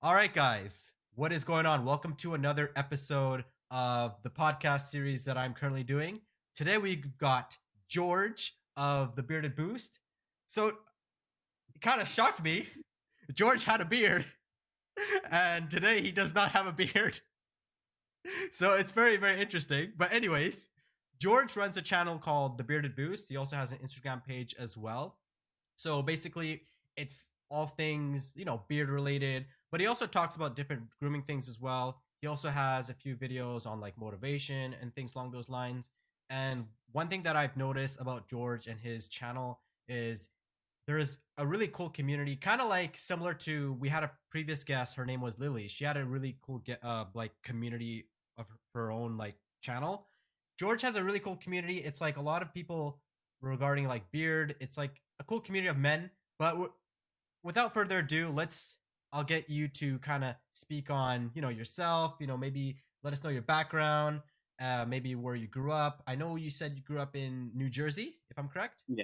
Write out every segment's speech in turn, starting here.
All right, guys, what is going on? Welcome to another episode of the podcast series that I'm currently doing. Today we've got George of the Bearded Boost. So it kind of shocked me. George had a beard, and today he does not have a beard. So it's very, very interesting. But, anyways, George runs a channel called The Bearded Boost. He also has an Instagram page as well. So basically, it's all things, beard related, but he also talks about different grooming things as well. He also has a few videos on like motivation and things along those lines. And one thing that I've noticed about George and his channel is there is a really cool community, kind of like similar to we had a previous guest. Her name was Lily. She had a really cool like community of her own like channel. George has a really cool community. It's like a lot of people regarding like beard. It's like a cool community of men. But without further ado, I'll get you to kind of speak on yourself. Maybe let us know your background. Maybe where you grew up. I know you said you grew up in New Jersey, if I'm correct. Yeah.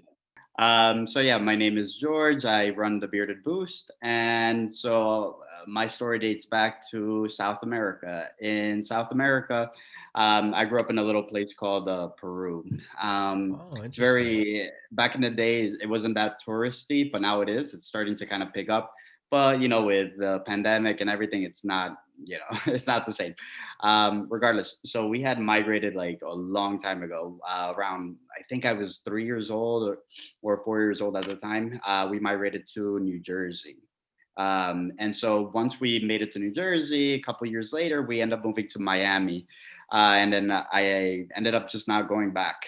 My name is George. I run the Bearded Boost, and my story dates back to South America. In South America, I grew up in a little place called Peru. Oh, It's interesting. very back in the days. It wasn't that touristy, but now it is. It's starting to kind of pick up. But with the pandemic and everything, it's not. It's not the same. Regardless, so we had migrated like a long time ago, around I think I was 3 years old or 4 years old at the time. We migrated to New Jersey. And so once we made it to New Jersey, a couple years later, we ended up moving to Miami. And then I ended up just not going back.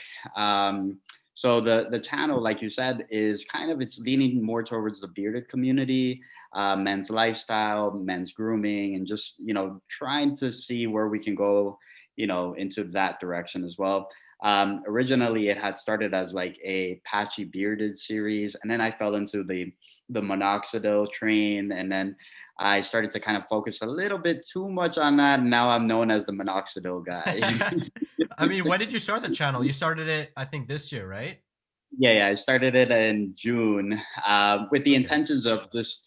So the channel, like you said, is it's leaning more towards the bearded community, men's lifestyle, men's grooming, and just trying to see where we can go, into that direction as well. Originally, it had started as like a patchy bearded series, and then I fell into the minoxidil train, and then I started to kind of focus a little bit too much on that. And now I'm known as the minoxidil guy. I mean, when did you start the channel? You started it, I think, this year, right? Yeah, I started it in June, with the Okay. intentions of just,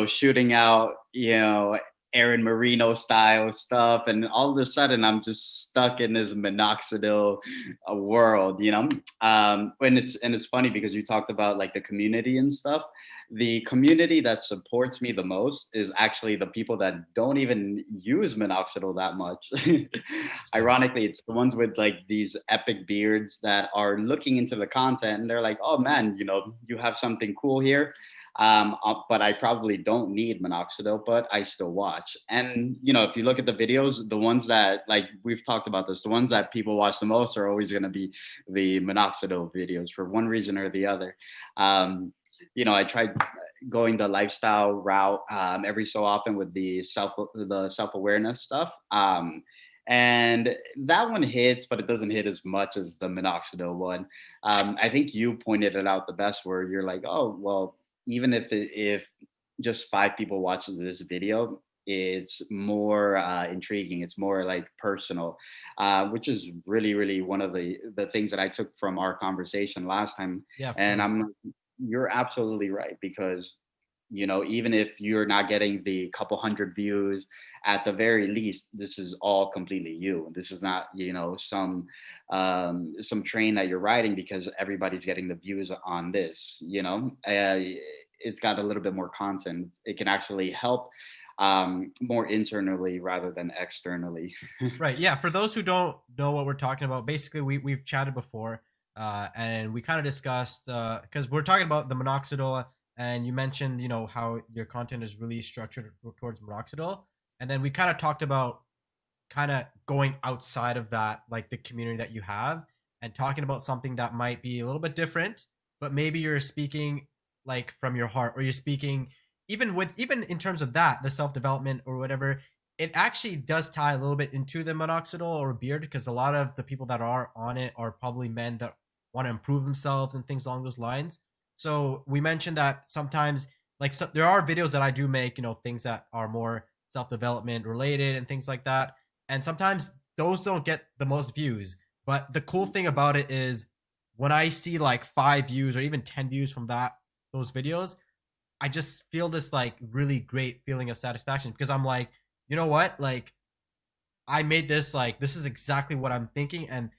shooting out, Aaron Marino style stuff, and all of a sudden I'm just stuck in this minoxidil world, and it's funny because you talked about like the community and stuff. The community that supports me the most is actually the people that don't even use minoxidil that much. Interesting. Ironically, it's the ones with like these epic beards that are looking into the content and they're like, oh man, you have something cool here. But I probably don't need minoxidil, but I still watch. And if you look at the videos, the ones that, like we've talked about this, the ones that people watch the most are always going to be the minoxidil videos for one reason or the other. I tried going the lifestyle route, every so often with the self awareness stuff. And that one hits, but it doesn't hit as much as the minoxidil one. I think you pointed it out the best, where you're like, oh well, even if just 5 people watch this video, it's more intriguing. It's more like personal, which is really, really one of the things that I took from our conversation last time. Yeah, of And course. you're absolutely right, because even if you're not getting the couple hundred views, at the very least, this is all completely you. This is not some train that you're riding because everybody's getting the views on this. It's got a little bit more content. It can actually help, more internally rather than externally. Right. Yeah. For those who don't know what we're talking about, basically we've chatted before, and we kind of discussed because we're talking about the minoxidil, and you mentioned how your content is really structured towards minoxidil, and then we kind of talked about kind of going outside of that, like the community that you have, and talking about something that might be a little bit different, but maybe you're speaking like from your heart, or you're speaking even in terms of that, the self development or whatever. It actually does tie a little bit into the minoxidil or beard, because a lot of the people that are on it are probably men that want to improve themselves and things along those lines. So we mentioned that sometimes, like, so there are videos that I do make, things that are more self development related and things like that, and sometimes those don't get the most views. But the cool thing about it is when I see like 5 views or even 10 views from those videos, I just feel this like really great feeling of satisfaction because I'm like, you know what? Like I made this, like this is exactly what I'm thinking, and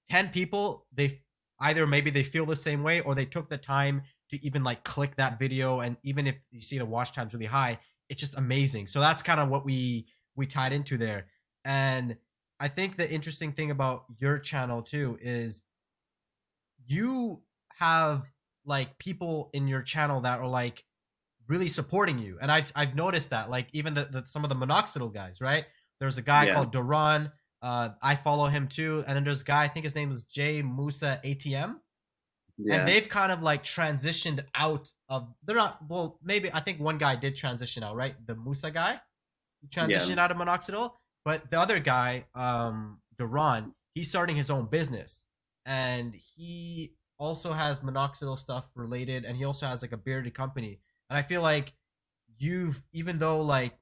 10 people, they either maybe they feel the same way or they took the time to even like click that video, and even if you see the watch time's really high, it's just amazing. So that's kind of what we tied into there. And I think the interesting thing about your channel too is you have like people in your channel that are like really supporting you. And I've noticed that, like even some of the monoxidil guys, right? There's a guy Yeah. called Duran. I follow him too. And then there's a guy, I think his name is J Musa ATM. And Yeah. they've kind of like transitioned out of, they're not, well, maybe I think one guy did transition out, right? The Musa guy, he Yeah. transitioned out of monoxidil. But the other guy, Duran, he's starting his own business. And he also has monoxidil stuff related, and he also has like a bearded company. And I feel like you've, even though like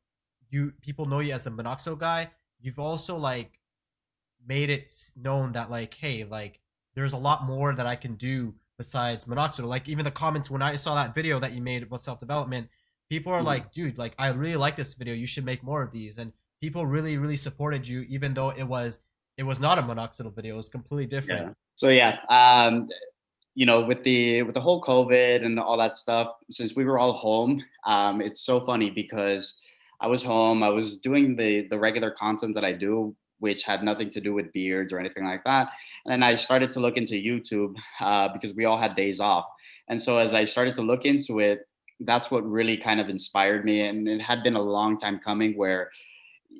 you people know you as the monoxidil guy, you've also like made it known that like, hey, like there's a lot more that I can do besides monoxidil. Like even the comments when I saw that video that you made about self development, people are Mhm. like, dude, like I really like this video. You should make more of these. And people really supported you, even though it was not a monoxidil video. It was completely different. Yeah. So yeah, with the whole COVID and all that stuff, since we were all home, it's so funny because I was home, I was doing the regular content that I do, which had nothing to do with beards or anything like that. And then I started to look into YouTube because we all had days off. And so as I started to look into it, that's what really kind of inspired me. And it had been a long time coming where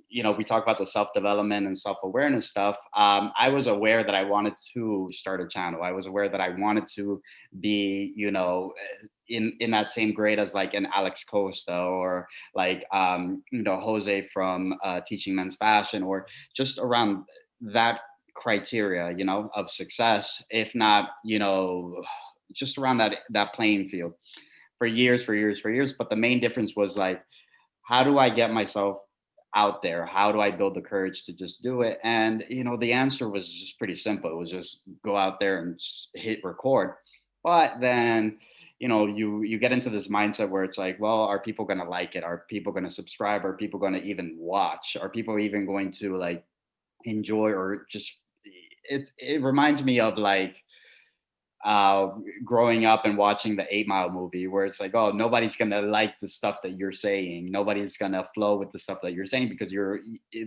we talk about the self development and self awareness stuff. I was aware that I wanted to start a channel. I was aware that I wanted to be, in that same grade as like an Alex Costa or like, Jose from Teaching Men's Fashion, or just around that criteria, of success, if not, just around that playing field for years, for years, for years. But the main difference was like, how do I get myself out there? How do I build the courage to just do it? And the answer was just pretty simple. It was just go out there and hit record. But then, you get into this mindset where it's like, well, are people going to like it? Are people going to subscribe? Are people going to even watch? Are people even going to like enjoy, or just it reminds me of like uh growing up and watching the 8 Mile movie, where it's like, oh, nobody's gonna like the stuff that you're saying, nobody's gonna flow with the stuff that you're saying, because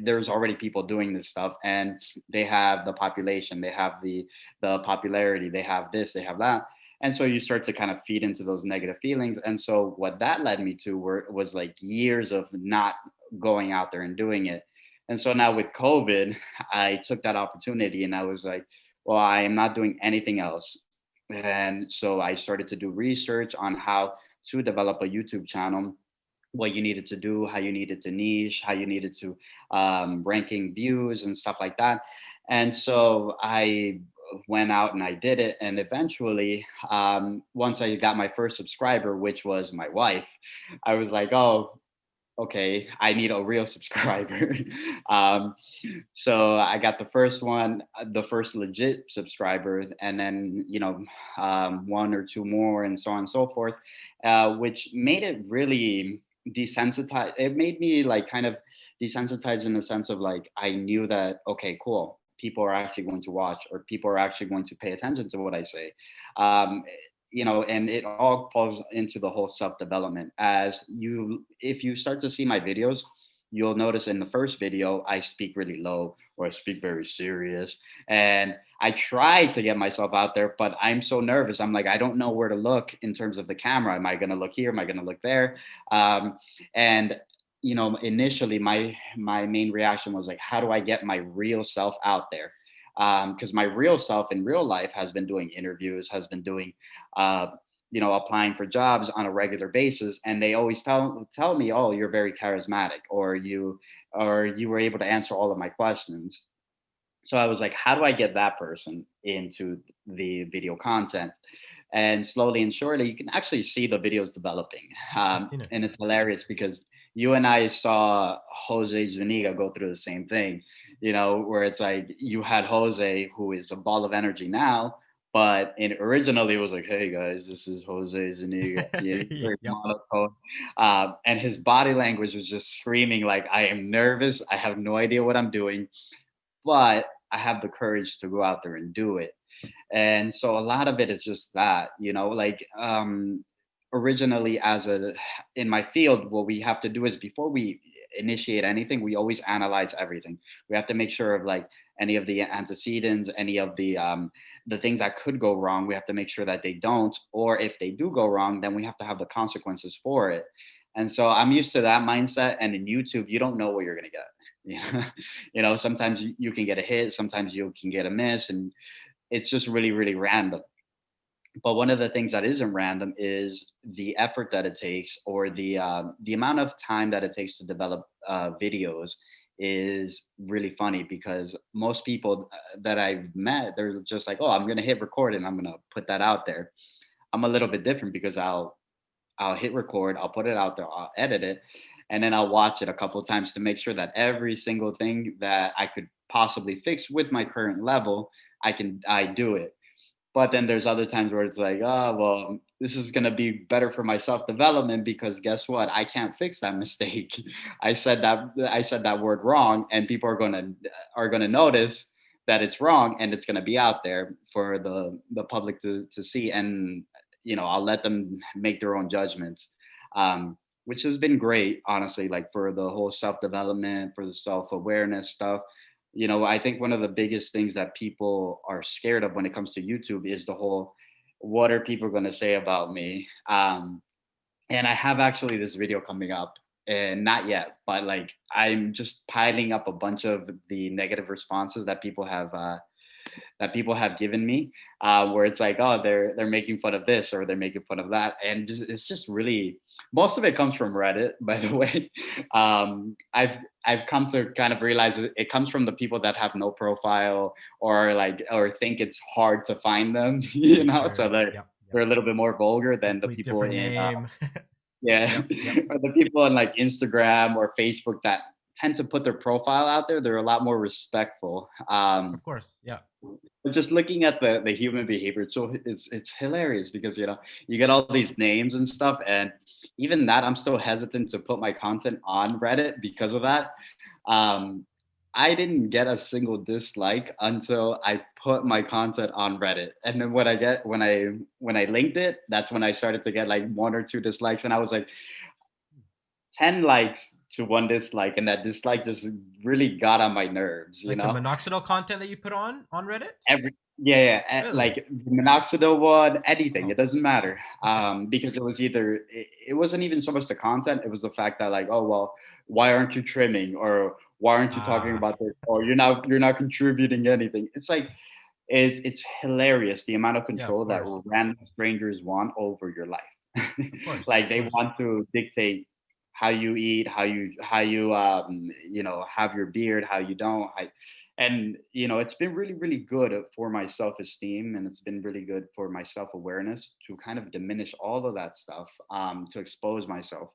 there's already people doing this stuff, and they have the population, they have the popularity, they have this, they have that. And so you start to kind of feed into those negative feelings. And so what that led me to was like years of not going out there and doing it. And so now with COVID, I took that opportunity and I was like, well, I am not doing anything else. And so I started to do research on how to develop a YouTube channel, what you needed to do, how you needed to niche, how you needed to ranking views and stuff like that. And so I went out and I did it. And eventually, once I got my first subscriber, which was my wife, I was like, oh, okay, I need a real subscriber. um, so I got the first one, the first legit subscriber, and then one or two more, and so on and so forth, which made it really desensitized. It made me like kind of desensitized in the sense of like I knew that, okay, cool, people are actually going to watch, or people are actually going to pay attention to what I say. Um, and it all falls into the whole self development. If you start to see my videos, you'll notice in the first video I speak really low, or I speak very serious, and I try to get myself out there, but I'm so nervous. I'm like, I don't know where to look in terms of the camera. Am I going to look here? Am I going to look there? And initially my main reaction was like, how do I get my real self out there? Because my real self in real life has been doing interviews, has been doing uh, applying for jobs on a regular basis, and they always tell me, oh, you're very charismatic, or you were able to answer all of my questions. So I was like, how do I get that person into the video content? And slowly and surely, you can actually see the videos developing. I've seen it. And it's hilarious because you and I saw Jose Zuniga go through the same thing, where it's like you had Jose, who is a ball of energy now, But in originally it was like, "Hey guys, this is Jose Zuniga." Yeah, very Yep. monotone. And his body language was just screaming like, "I am nervous. I have no idea what I'm doing, but I have the courage to go out there and do it." And so a lot of it is just that, like, originally as a in my field, what we have to do is before we initiate anything, we always analyze everything. We have to make sure of like any of the antecedents, any of the things that could go wrong. We have to make sure that they don't, or if they do go wrong, then we have to have the consequences for it. And so I'm used to that mindset. And in YouTube, you don't know what you're gonna get. Sometimes you can get a hit, sometimes you can get a miss, and it's just really, really random. But one of the things that isn't random is the effort that it takes, or the amount of time that it takes to develop videos is really funny, because most people that I've met, they're just like, "Oh, I'm gonna hit record and I'm gonna put that out there." I'm a little bit different because I'll hit record, I'll put it out there, I'll edit it, and then I'll watch it a couple of times to make sure that every single thing that I could possibly fix with my current level, I do it. But then there's other times where it's like, oh, well, this is going to be better for my self development, because guess what? I can't fix that mistake. I said that word wrong, and people are going to notice that it's wrong, and it's going to be out there for the public to see. And I'll let them make their own judgments. Which has been great, honestly, like for the whole self development, for the self awareness stuff. I think one of the biggest things that people are scared of when it comes to YouTube is the whole, what are people going to say about me? And I have actually this video coming up, and not yet, but like I'm just piling up a bunch of the negative responses that people have given me, where it's like, oh, they're making fun of this, or they're making fun of that, and it's just really, most of it comes from Reddit, by the way. I've come to kind of realize that it comes from the people that have no profile, or think it's hard to find them, so Sure. they're Yep. Yep. they're a little bit more vulgar than the Complete people different in name. yeah, Yep. Yep. or the people on like Instagram or Facebook that tend to put their profile out there. They're a lot more respectful. Of course. Yeah. But just looking at the human behavior, it's hilarious, because you get all these names and stuff, and even that, I'm still hesitant to put my content on Reddit because of that. Um, I didn't get a single dislike until I put my content on Reddit, and then when I linked it, that's when I started to get like one or two dislikes, and I was like, 10 likes to one dislike, and that dislike just really got on my nerves, Like the minoxidil content that you put on Reddit? every yeah, yeah, Really? like the minoxidil one, anything, it Oh, doesn't matter. okay. Because it wasn't even so much the content, it was the fact that like, oh well, why aren't you trimming, or why aren't you talking Ah, about this, or you're not contributing anything. It's like it's hilarious the amount of yeah, of control that course. random strangers want over your life. Of course. Like Of they course. want to dictate how you eat, how you have your beard, how you don't. And it's been really, really good for my self-esteem, and it's been really good for my self-awareness to kind of diminish all of that stuff, to expose myself,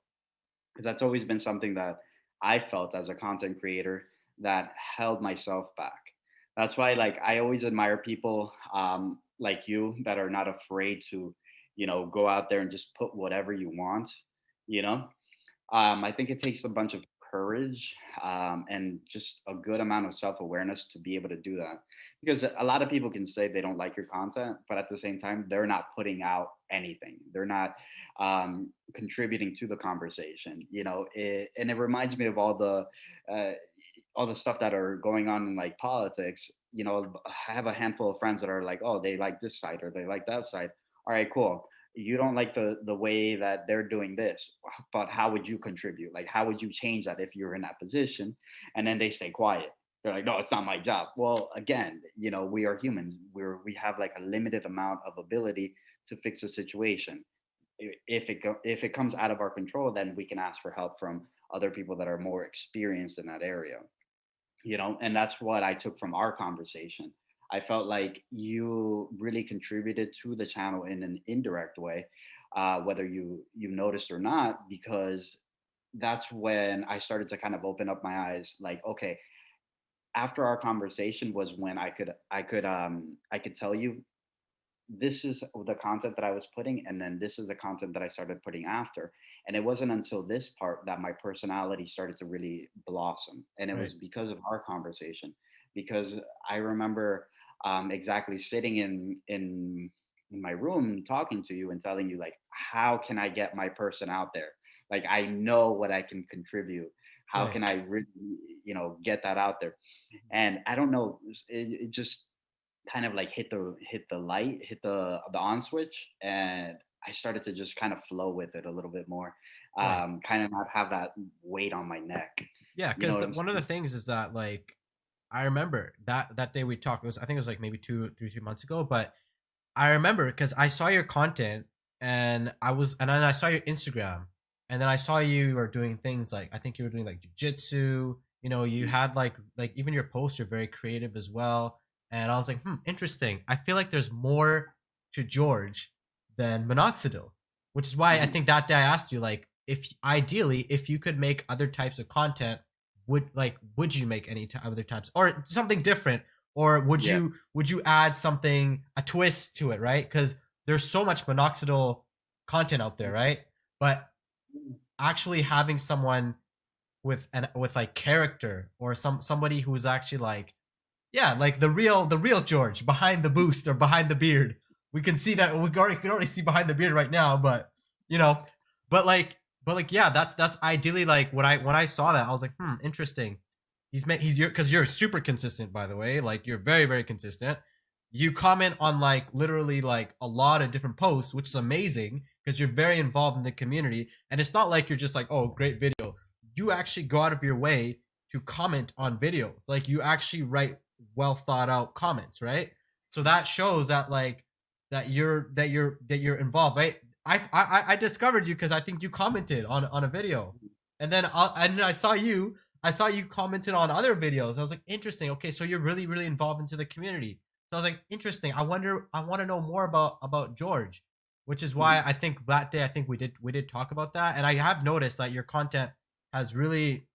because that's always been something that I felt as a content creator that held myself back. That's why, like, I always admire people, like you, that are not afraid to, go out there and just put whatever you want. You know, I think it takes a bunch of courage, and just a good amount of self awareness to be able to do that. Because a lot of people can say they don't like your content, but at the same time, they're not putting out anything. They're not contributing to the conversation. And it reminds me of uh, all the stuff that are going on in like politics. I have a handful of friends that are like, oh, they like this side or they like that side. All right, cool. You don't like the way that they're doing this, but how would you contribute? Like, how would you change that if you're in that position? And then they stay quiet. They're like, no, it's not my job. Well, again, we are humans. We have like a limited amount of ability to fix a situation. If it comes out of our control, then we can ask for help from other people that are more experienced in that area. And that's what I took from our conversation. I felt like you really contributed to the channel in an indirect way, whether you noticed or not, because that's when I started to kind of open up my eyes. Like, okay, after our conversation was when I could tell you this is the content that I was putting, and then this is the content that I started putting after. And it wasn't until this part that my personality started to really blossom. And it Right. was because of our conversation. Because I remember exactly sitting in my room talking to you and telling you like, how can I get my person out there? Like I know what I can contribute. How Right. can I really, get that out there? Mhm. And I don't know, it just kind of like hit the on switch, and I started to just kind of flow with it a little bit more, Right. kind of not have that weight on my neck. Yeah, You know because what I'm one of the saying? things is that like I remember that day we talked. It was I think it was like maybe 2, 3 months ago, but I remember because I saw your content and then I saw your Instagram and then I saw you were doing things like I think you were doing like jujitsu. You know, you had like even your posts are very creative as well. And I was like, interesting. I feel like there's more to George than minoxidil, which is why I Mhm. think that day I asked you like if ideally if you could make other types of content, would you make any other types or something different, or Yeah. would you add something a twist to it, right? Because there's so much minoxidil content out there, right? But actually having someone with like character or somebody who's actually like yeah, like the real George behind the boost or behind the beard. We can see that can already see behind the beard right now, but you know, but like yeah, that's ideally like when I saw that I was like, interesting. He's your because you're super consistent by the way, like you're very very consistent. You comment on like literally like a lot of different posts, which is amazing because you're very involved in the community, and it's not like you're just like oh great video. You actually go out of your way to comment on videos, like you actually write well thought out comments, right? So that shows that like that you're involved, right? I discovered you because I think you commented on a video, and then I saw you commented on other videos. I was like, interesting. Okay, so you're really really involved into the community. So I was like, interesting. I want to know more about George, which is why Mhm. I think that day I think we did talk about that, and I have noticed that your content has really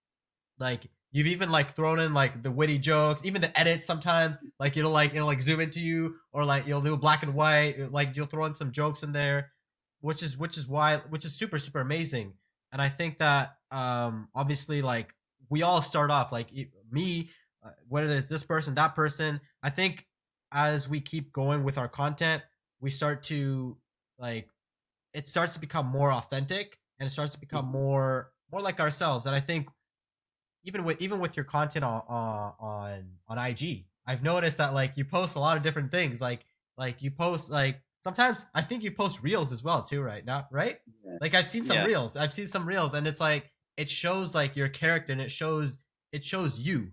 like you've even like thrown in like the witty jokes, even the edits sometimes. Like it'll like zoom into you, or like you'll do black and white. Like you'll throw in some jokes in there, which is super super amazing. And I think that obviously like we all start off like me, whether it's this person, that person. I think as we keep going with our content, we start to like it starts to become more authentic and it starts to become Mhm. more like ourselves. And I think even with your content on IG, I've noticed that like you post a lot of different things. Like you post like sometimes I think you post reels as well too, right? Not right? Yeah. Like I've seen some Yeah. reels. I've seen some reels, and it's like it shows like your character and it shows you.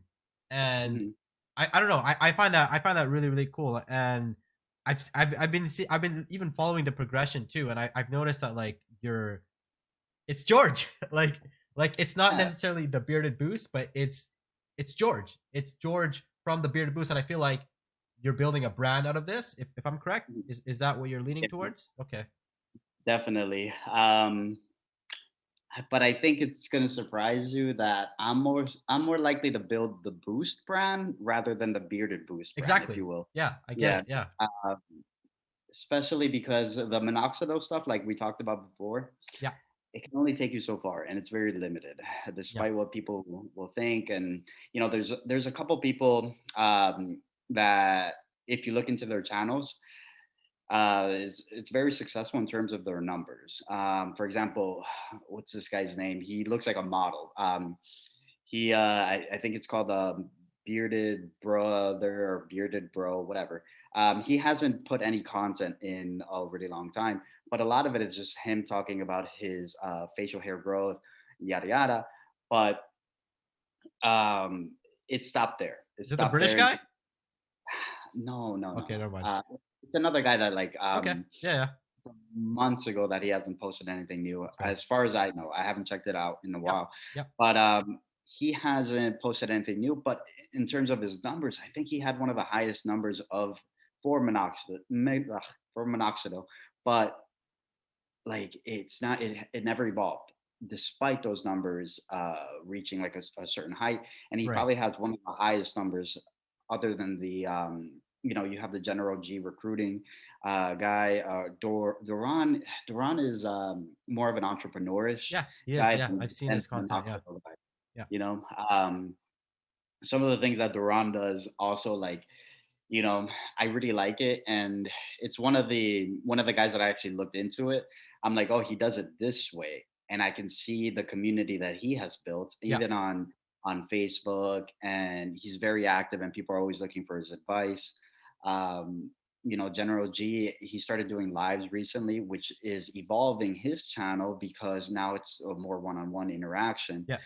And Mhm. I don't know. I find that really really cool. And I've been even following the progression too, and I've noticed that like it's George. like it's not Yeah. necessarily the bearded boost, but it's George. It's George from the bearded boost, and I feel like you're building a brand out of this. If I'm correct, Mhm. is that what you're leaning Yeah, towards? Okay. definitely. But I think it's gonna surprise you that I'm more likely to build the Boost brand rather than the Bearded Boost brand, if Exactly. you will. Yeah, I get Yeah. it. Yeah. Uh, Especially because the minoxidil stuff, like we talked about before, Yeah. it can only take you so far, and it's very limited, Yeah. despite what people will think. And there's a couple people that, if you look into their channels, it's very successful in terms of their numbers. For example, what's this guy's name? He looks like a model. I think it's called Bearded Brother or Bearded Bro, whatever. He hasn't put any content in a really long time, but a lot of it is just him talking about his facial hair growth, yada yada. But um, it stopped there. It Is it the stopped British there. guy? No, no, no, Okay, no. never mind. It's another guy that like Okay. Yeah, yeah. months ago that he hasn't posted anything new. That's fair. As far as I know, I haven't checked it out in a Yep. while, Yep. but he hasn't posted anything new. But in terms of his numbers, I think he had one of the highest numbers of for minoxidil, for minoxidil, but like it's not it never evolved despite those numbers reaching like a certain height, and he Right. probably has one of the highest numbers other than the you have the General G recruiting guy. Duran is more of an entrepreneurish Yeah, he is. guy Yeah, than, I've seen his an content. Yeah, optical guy. yeah, You know, some of the things that Duran does also, like, you know, I really like it, and it's one of the guys that I actually looked into it. I'm like, oh, he does it this way, and I can see the community that he has built, yeah, even on Facebook, and he's very active, and people are always looking for his advice. General G, he started doing lives recently, which is evolving his channel because now it's a more one-on-one interaction. yeah.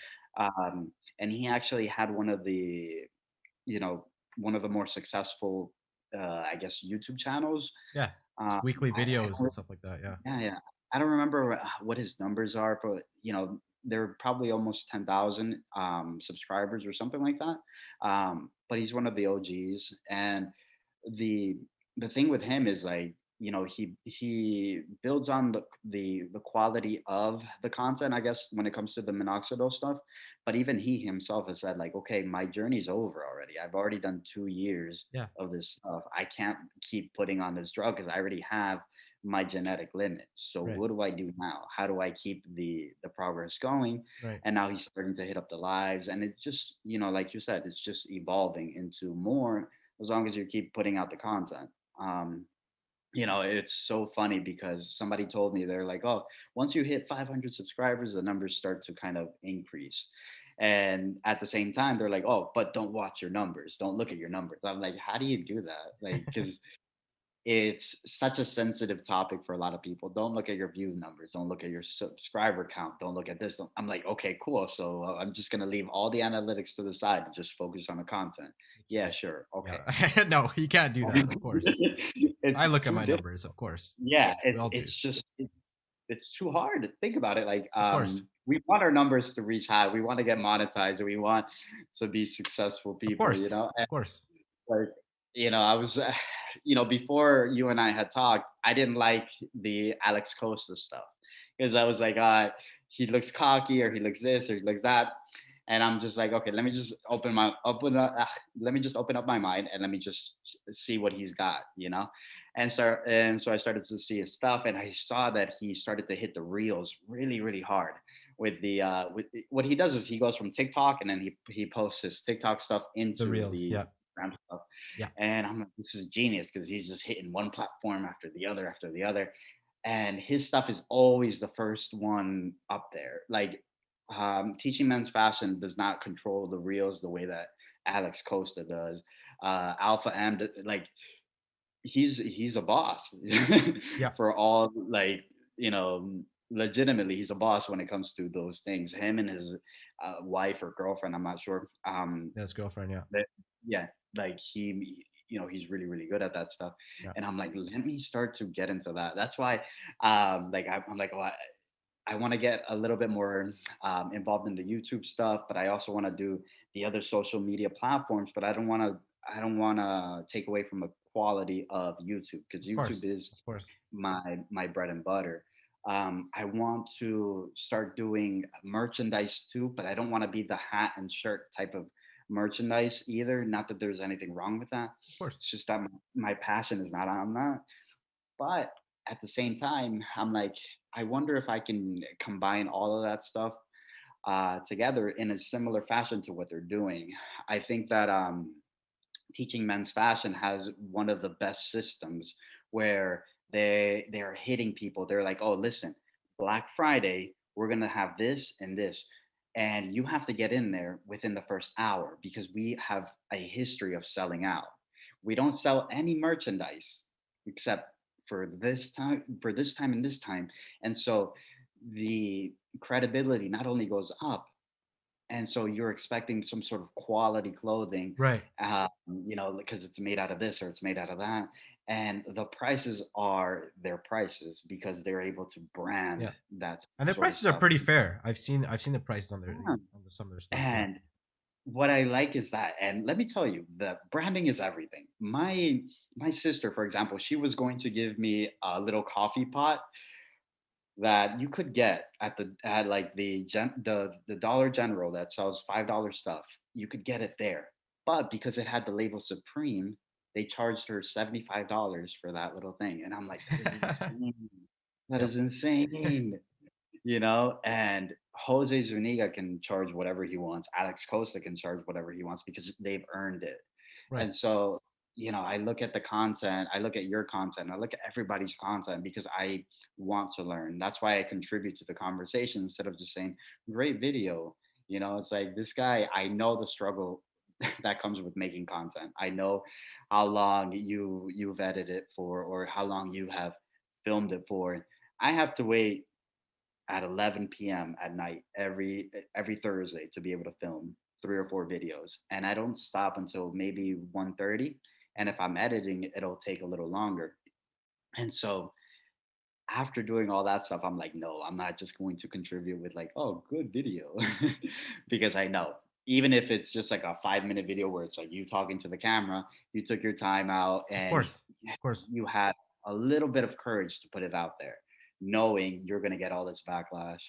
And he actually had you know, one of the more successful, I guess, YouTube channels. Yeah, Um, it's weekly I videos and don't, stuff like that. Yeah, yeah, yeah. I don't remember what his numbers are, but they're probably almost 10,000 subscribers or something like that. But he's one of the OGs, and the the thing with him is, like, he builds on the quality of the content, I guess, when it comes to the minoxidil stuff. But even he himself has said, like, okay, my journey's over already. I've already done 2 years yeah, of this stuff. I can't keep putting on this drug because I already have my genetic limit. So right, what do I do now? How do I keep the progress going? right. And now he's starting to hit up the lives, and it just, like you said, it's just evolving into more, as long as you keep putting out the content. um it's so funny because somebody told me, they're like, oh, once you hit 500 subscribers, the numbers start to kind of increase. And at the same time, they're like, oh, but don't watch your numbers, don't look at your numbers. I'm like, how do you do that? Like, because it's such a sensitive topic for a lot of people. Don't look at your view numbers, don't look at your subscriber count, don't look at this. I'm like, okay, cool, so I'm just going to leave all the analytics to the side and just focus on the content. Which Yeah, is, sure, okay. yeah, no, you can't do that. Of course, It's I look at too my difficult. numbers. Of course, Yeah, we all do. it's just it's too hard to think about it. Like, Of course, we want our numbers to reach high, we want to get monetized, we want to be successful of people, course, of course. like, I was before you and I had talked, I didn't like the Alex Costa stuff, because I was like, he looks cocky, or he looks this, or he looks that. And I'm just like, okay, let me just open up my mind, and let me just see what he's got. And so I started to see his stuff, and I saw that he started to hit the reels really, really hard. What he does is he goes from TikTok, and then he posts his TikTok stuff The into reels. the Yeah, Instagram stuff. yeah. And I'm like, this is genius, because he's just hitting one platform after the other. And his stuff is always the first one up there. Like, teaching men's fashion does not control the reels the way that Alex Costa does. Alpha M, like, he's a boss Yeah, for all, like, you know legitimately, he's a boss when it comes to those things. Him and his wife or girlfriend, I'm not sure. his girlfriend. Yeah, But yeah, like, he's really, really good at that stuff. yeah, And I'm like, let me start to get into that. That's why, like, I'm like, oh, I want to get a little bit more involved in the YouTube stuff, but I also want to do the other social media platforms. But I don't want to take away from the quality of YouTube, because of YouTube course, is of course. my bread and butter. I want to start doing merchandise too, but I don't want to be the hat and shirt type of merchandise either. Not that there's anything wrong with that. Of course. It's just that my passion is not on that. But at the same time, I'm like, I wonder if I can combine all of that stuff together in a similar fashion to what they're doing. I think that teaching men's fashion has one of the best systems, where they're hitting people. They're like, oh, listen, Black Friday, we're gonna have this and this, and you have to get in there within the first hour, because we have a history of selling out. We don't sell any merchandise except for this time and this time. And so the credibility not only goes up, and so you're expecting some sort of quality clothing, Right. because it's made out of this or it's made out of that. And the prices are their prices, because they're able to brand Yeah. that And their sort of prices are stuff. pretty fair. I've seen the prices on Yeah. some of their stuff. Yeah. And what I like is that, and let me tell you, the branding is everything. My sister, for example, she was going to give me a little coffee pot that you could get at like the Dollar General that sells $5 stuff. You could get it there, but because it had the label Supreme, they charged her $75 for that little thing. And I'm like, that is insane. That Yep. is insane. And Jose Zuniga can charge whatever he wants. Alex Costa can charge whatever he wants because they've earned it. Right. And so, I look at the content, I look at your content, I look at everybody's content because I want to learn. That's why I contribute to the conversation instead of just saying, great video. It's like this guy, I know the struggle that comes with making content. I know how long you've edited it for or how long you have filmed it for. I have to wait at 11 p.m. at night every Thursday to be able to film 3 or 4 videos, and I don't stop until maybe 1:30. And if I'm editing, it'll take a little longer. And so after doing all that stuff, I'm like, no, I'm not just going to contribute with like, oh, good video, because I know even if it's just like a 5 minute video where it's like you talking to the camera, you took your time out Of and course. Of course. you had a little bit of courage to put it out there, knowing you're going to get all this backlash,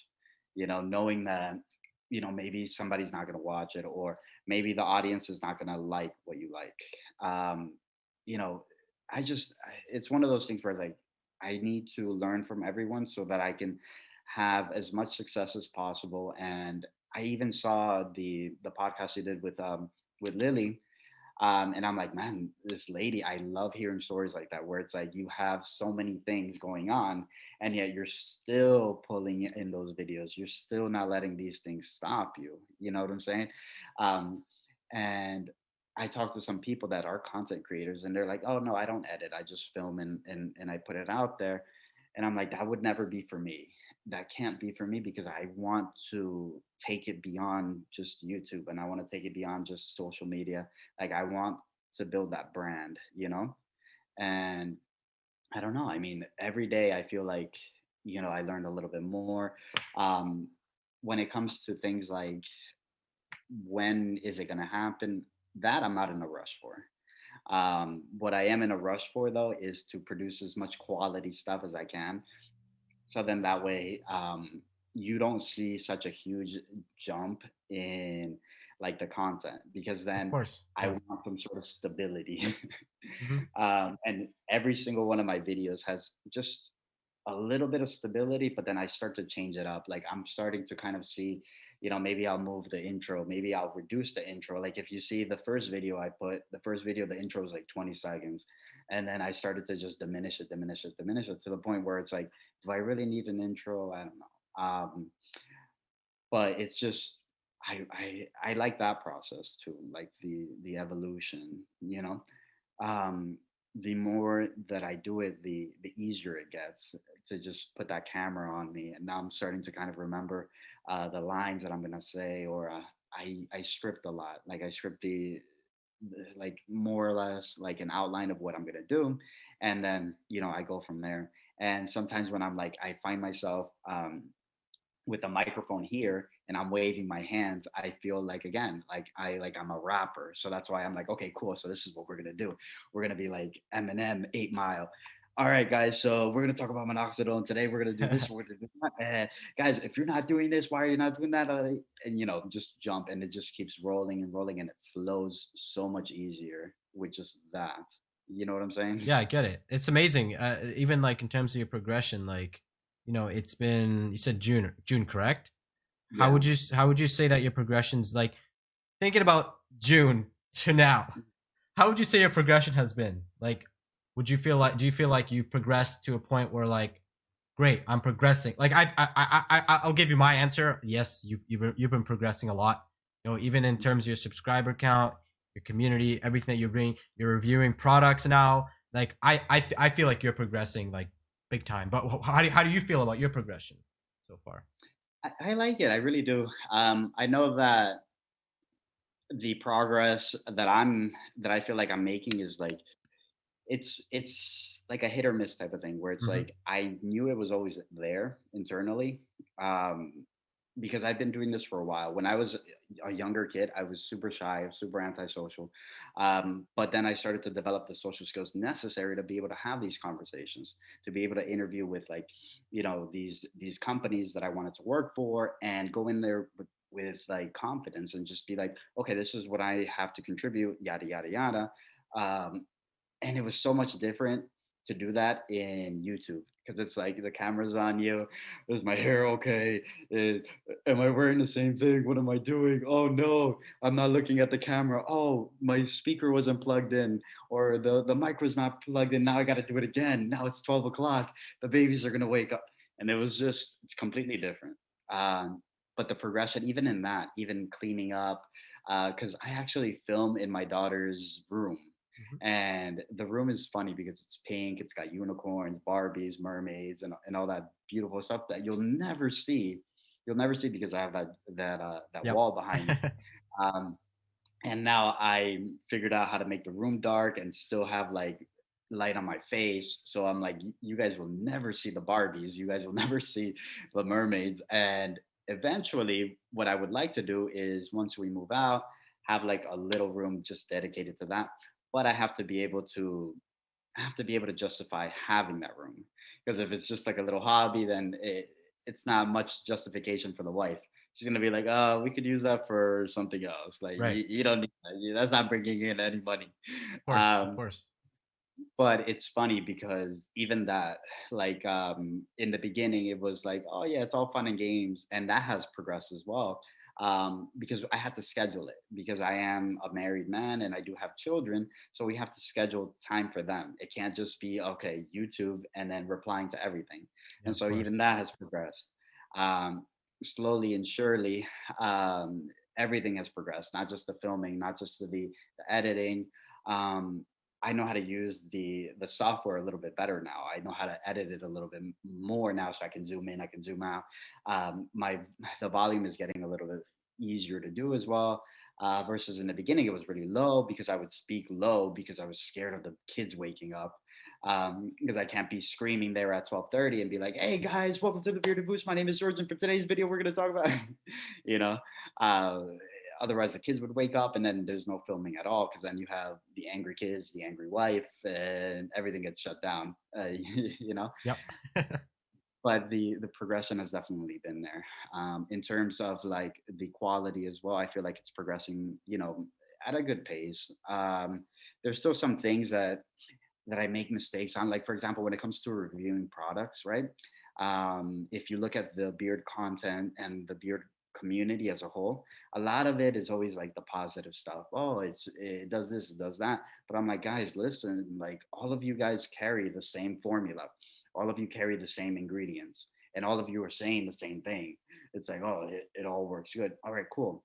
knowing that, maybe somebody's not going to watch it or maybe the audience is not going to like what you like. Um, you know, it's one of those things where it's like, I need to learn from everyone so that I can have as much success as possible. And I even saw the podcast you did with Lily, and I'm like, man, this lady, I love hearing stories like that, where it's like you have so many things going on, and yet you're still pulling in those videos. You're still not letting these things stop you. You know what I'm saying? Um, and I talk to some people that are content creators, and they're like, oh, no, I don't edit. I just film and I put it out there. And I'm like, that would never be for me. That can't be for me because I want to take it beyond just YouTube and I want to take it beyond just social media. Like I want to build that brand. And I don't know. I mean, every day I feel like, I learned a little bit more. Um, when it comes to things like when is it going to happen, that I'm not in a rush for. What I am in a rush for though is to produce as much quality stuff as I can, so then that way, you don't see such a huge jump in like the content, because Of then course. I Yeah. want some sort of stability. Hmm. And every single one of my videos has just a little bit of stability, but then I start to change it up. Like I'm starting to kind of see, maybe I'll move the intro, maybe I'll reduce the intro. Like if you see the first video, the intro was like 20 seconds. And then I started to just diminish it to the point where it's like, do I really need an intro? I don't know. But it's just, I like that process too, like the evolution, the more that I do it, the easier it gets to just put that camera on me. And now I'm starting to kind of remember the lines that I'm gonna say, or I script a lot. Like I script like more or less like an outline of what I'm gonna do, and then I go from there. And sometimes when I'm like, I find myself with a microphone here and I'm waving my hands, I feel like again, like I'm a rapper. So that's why I'm like, okay, cool. So this is what we're gonna do. We're gonna be like Eminem, 8 Mile. All right, guys. So we're gonna talk about minoxidil today. We're gonna do this. We're gonna do that. And guys, if you're not doing this, why are you not doing that? And just jump, and it just keeps rolling and rolling, and it flows so much easier with just that. You know what I'm saying? Yeah, I get it. It's amazing. Even like in terms of your progression, like it's been you said June, correct? Yeah. How would you say that your progression's like thinking about June to now? How would you say your progression has been? Like, would you feel like do you feel like you've progressed to a point where like, great, I'm progressing? Like I'll give you my answer. Yes, you've been progressing a lot. Even in terms of your subscriber count, your community, everything that you're bringing, you're reviewing products now. Like I feel like you're progressing like big time. But how do you feel about your progression so far? I like it. I really do. I know that the progress that I feel like I'm making is like it's like a hit or miss type of thing, where it's Hmm. like I knew it was always there internally, um, because I've been doing this for a while. When I was a younger kid, I was super shy, super antisocial, but then I started to develop the social skills necessary to be able to have these conversations, to be able to interview with like these companies that I wanted to work for, and go in there with like confidence and just be like, okay, this is what I have to contribute, yada yada yada. and it was so much different to do that in YouTube because it's like the camera's on you. Is my hair okay? Is, am I wearing the same thing? What am I doing? Oh no, I'm not looking at the camera. Oh, my speaker wasn't plugged in, or the mic was not plugged in. Now I got to do it again. Now it's 12 o'clock. The babies are gonna wake up, and it was just it's completely different. But the progression, even in that, even cleaning up, because I actually film in my daughter's room, Mhm. and the room is funny because it's pink, it's got unicorns, Barbies, mermaids, and all that beautiful stuff that you'll never see. You'll never see because I have that Yep. wall behind me. Um, and now I figured out how to make the room dark and still have like light on my face. So I'm like, you guys will never see the Barbies. You guys will never see the mermaids. And eventually, what I would like to do is once we move out, have like a little room just dedicated to that. But I have to be able to justify having that room because if it's just like a little hobby, then it's not much justification for the wife. She's gonna be like, "Oh, we could use that for something else. Like, Right. you don't need that. That's not bringing in any money." Of course. Of Um, course. but it's funny because even that, like, in the beginning, it was like, "Oh yeah, it's all fun and games," and that has progressed as well. Because I had to schedule it because I am a married man and I do have children, so we have to schedule time for them. It can't just be okay, YouTube and then replying to everything. Yeah. And Of so even course. that has progressed. Um, Slowly and surely, everything has progressed, not just the filming, not just the editing. Um, I know how to use the software a little bit better now. I know how to edit it a little bit more now, so I can zoom in, I can zoom out. My the volume is getting a little bit easier to do as well. Versus in the beginning, it was really low because I would speak low because I was scared of the kids waking up. Because I can't be screaming there at 12:30 and be like, "Hey guys, welcome to the Bearded Boost. My name is George, and for today's video, we're going to talk about," you know. Uh, Otherwise, the kids would wake up, and then there's no filming at all because then you have the angry kids, the angry wife, and everything gets shut down. You know. Yep. But the progression has definitely been there in terms of like the quality as well. I feel like it's progressing, at a good pace. There's still some things that I make mistakes on. Like for example, when it comes to reviewing products, right? If you look at the beard content and the beard community as a whole, a lot of it is always like the positive stuff. Oh, it does this, it does that. But I'm like, guys, listen, like all of you guys carry the same formula. All of you carry the same ingredients, and all of you are saying the same thing. It's like, oh, it all works good. All right, cool.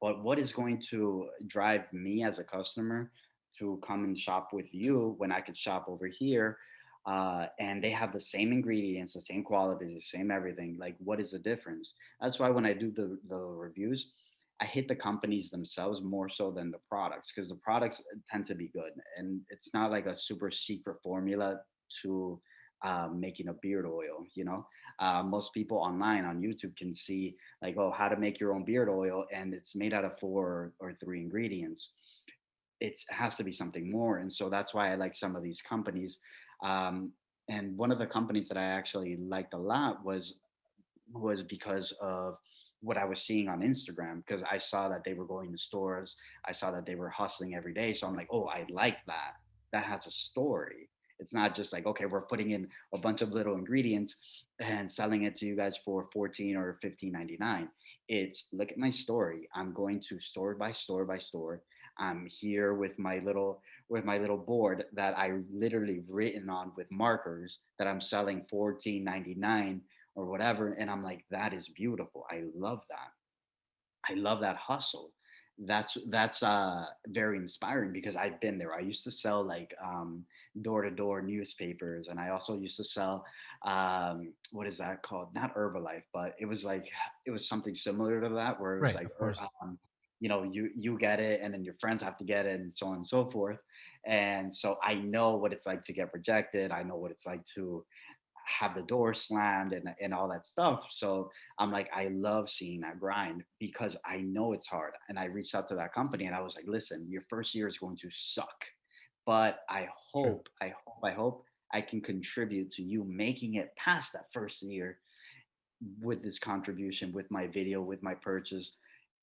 But what is going to drive me as a customer to come and shop with you when I could shop over here? And they have the same ingredients, the same quality, the same everything. Like, what is the difference? That's why when I do the reviews, I hit the companies themselves more so than the products because the products tend to be good. And it's not like a super secret formula to making a beard oil, most people online on YouTube can see like, oh, how to make your own beard oil, and it's made out of four or three ingredients. It has to be something more, and so that's why I like some of these companies. Um, and one of the companies that I actually liked a lot was because of what I was seeing on Instagram because I saw that they were going to stores. I saw that they were hustling every day. So I'm like, oh, I like that. That has a story. It's not just like, okay, we're putting in a bunch of little ingredients and selling it to you guys for 14 or 15.99. It's look at my story. I'm going to store by store by store. I'm here with my little board that I literally written on with markers that I'm selling 14.99 or whatever. And I'm like, that is beautiful. I love that. I love that hustle. That's very inspiring because I've been there. I used to sell like door to door newspapers, and I also used to sell what is that called? Not Herbalife, but it was something similar to that, where it was Right. like Of course. you get it, and then your friends have to get it, and so on and so forth. And so I know what it's like to get rejected. I know what it's like to have the door slammed and all that stuff. So I'm like, I love seeing that grind because I know it's hard. And I reached out to that company and I was like, listen, your first year is going to suck. But True. I hope I can contribute to you making it past that first year with this contribution, with my video, with my purchase.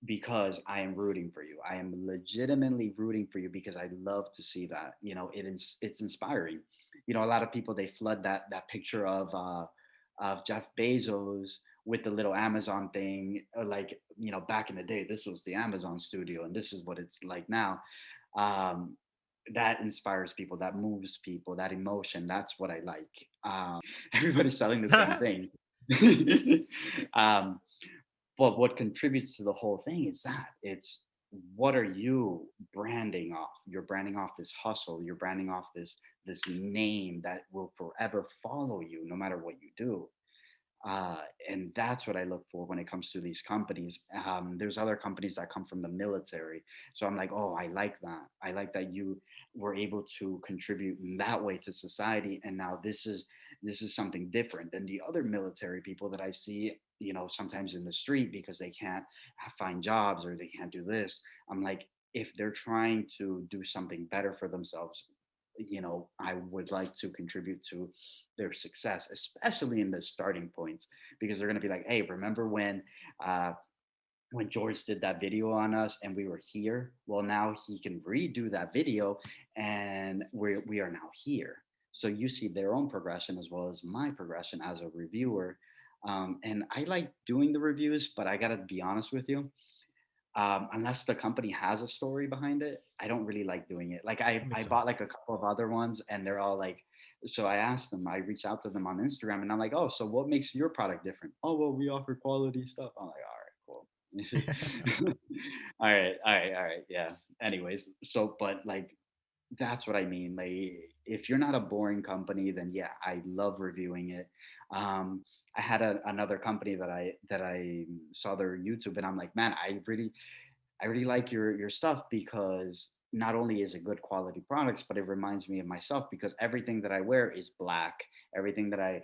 because I am rooting for you. I am legitimately rooting for you because I love to see that. You know, it's inspiring. You know, a lot of people, they flood that picture of Jeff Bezos with the little Amazon thing, like, you know, back in the day, this was the Amazon studio and this is what it's like now. Um, that inspires people, that moves people, that emotion. That's what I like. Everybody's selling the same thing. um, but what contributes to the whole thing is that it's, what are you branding off? You're branding off this hustle. You're branding off this name that will forever follow you no matter what you do. And that's what I look for when it comes to these companies. There's other companies that come from the military, so I'm like, oh, I like that. I like that you were able to contribute in that way to society, and now this is something different than the other military people that I see. You know, sometimes in the street because they can't find jobs or they can't do this. I'm like, if they're trying to do something better for themselves, you know, I would like to contribute to their success, especially in the starting points, because they're going to be like, hey, remember uh, when George did that video on us and we were here? Well, now he can redo that video and we are now here. So you see their own progression as well as my progression as a reviewer. And I like doing the reviews, but I got to be honest with you. Unless the company has a story behind it, I don't really like doing it. Like That I makes bought sense. like a couple of other ones and they're all like, so I asked them, I reached out to them on Instagram and I'm like, oh, so what makes your product different? Oh, well, we offer quality stuff. I'm like, all right, cool. All right. Yeah. Anyways, so, but like, that's what I mean. Like, if you're not a boring company, then yeah, I love reviewing it. Um, I had another company that I saw their YouTube, and I'm like, man, I really like your stuff because not only is it good quality products, but it reminds me of myself because everything that I wear is black. Everything that I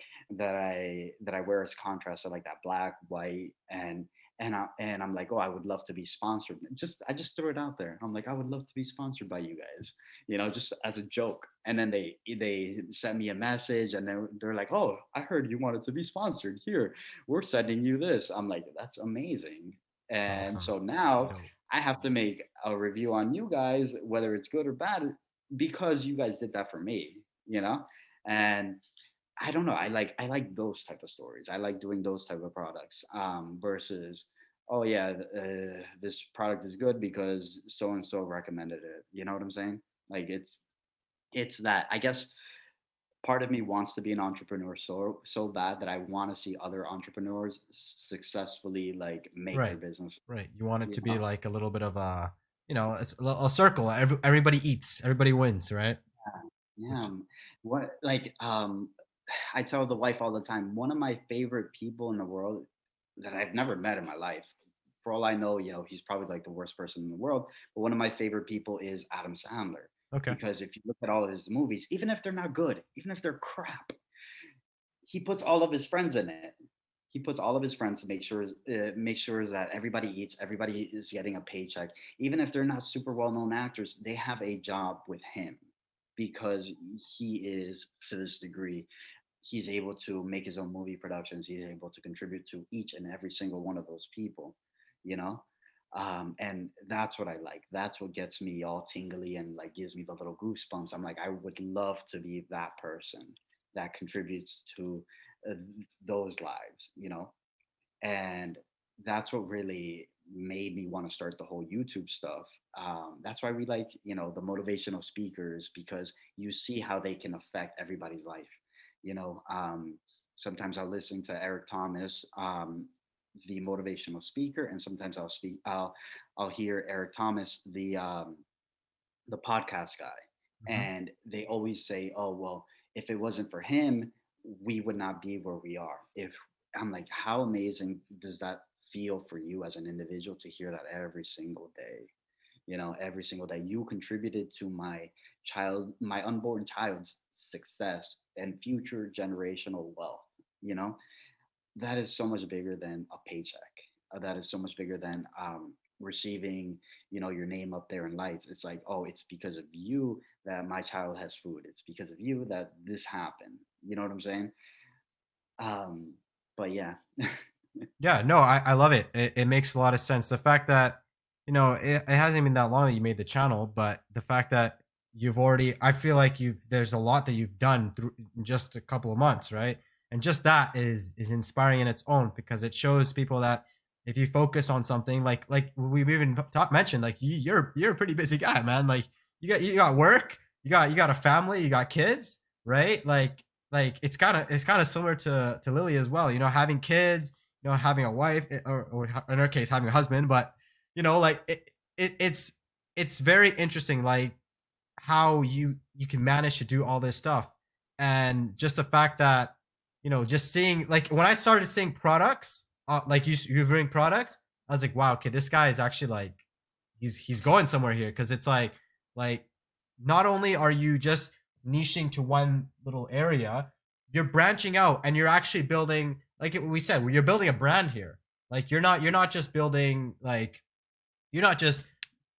wear is contrast. I like that black, white, and I'm like, oh, I would love to be sponsored. I just threw it out there. I'm like, I would love to be sponsored by you guys, just as a joke. And then they sent me a message, and they're like, oh, I heard you wanted to be sponsored. Here, we're sending you this. I'm like, that's amazing. That's And awesome. so That's now dope. I have to make a review on you guys, whether it's good or bad, because you guys did that for me, And I don't know. I like those type of stories. I like doing those type of products versus, oh yeah, this product is good because so and so recommended it. You know what I'm saying? Like it's that. I guess part of me wants to be an entrepreneur so bad that I want to see other entrepreneurs successfully like make their Right. business. Right. You want it You to be know? like a little bit of a, it's a circle. Everybody eats. Everybody wins, right? Yeah. Which What like I tell the wife all the time, one of my favorite people in the world that I've never met in my life. For all I know, he's probably like the worst person in the world. But one of my favorite people is Adam Sandler. okay. Because if you look at all of his movies, even if they're not good, even if they're crap, he puts all of his friends in it. He puts all of his friends to make sure that everybody eats, everybody is getting a paycheck, even if they're not super well known actors. They have a job with him because he is to this degree. He's able to make his own movie productions. He's able to contribute to each and every single one of those people, you know. And that's what I like. That's what gets me all tingly and like gives me the little goosebumps. I'm like, I would love to be that person that contributes to uh, those lives. And that's what really made me want to start the whole YouTube stuff. That's why we like, the motivational speakers, because you see how they can affect everybody's life. You know, sometimes I'll listen to Eric Thomas, the motivational speaker, and sometimes I'll hear Eric Thomas, the podcast guy, Hmm. and they always say, "Oh, well, if it wasn't for him, we would not be where we are." If I'm like, how amazing does that feel for you as an individual to hear that every single day? Every single day you contributed to my unborn child's success and future generational wealth. You know, that is so much bigger than a paycheck. That is so much bigger than receiving, your name up there in lights. It's like, oh, it's because of you that my child has food. It's because of you that this happened. You know what I'm saying? Um, but yeah. Yeah, no, I love it. It makes a lot of sense. The fact that, it hasn't been that long that you made the channel, but the fact that you've already, I feel like there's a lot that you've done through in just a couple of months, right? And just that is inspiring in its own, because it shows people that if you focus on something, like we've even mentioned, like you're a pretty busy guy, man. Like you got work, you got a family, you got kids, right? Like it's kind of similar to Lily as well. Having kids, having a wife, or in her case, having a husband. But like it's very interesting, like how you can manage to do all this stuff, and just the fact that just seeing, like when I started seeing products, like you bring products, I was like, wow, okay, this guy is actually like he's going somewhere here, because it's like not only are you just niching to one little area, you're branching out and you're actually building, like we said, you're building a brand here. Like you're not just building, like you're not just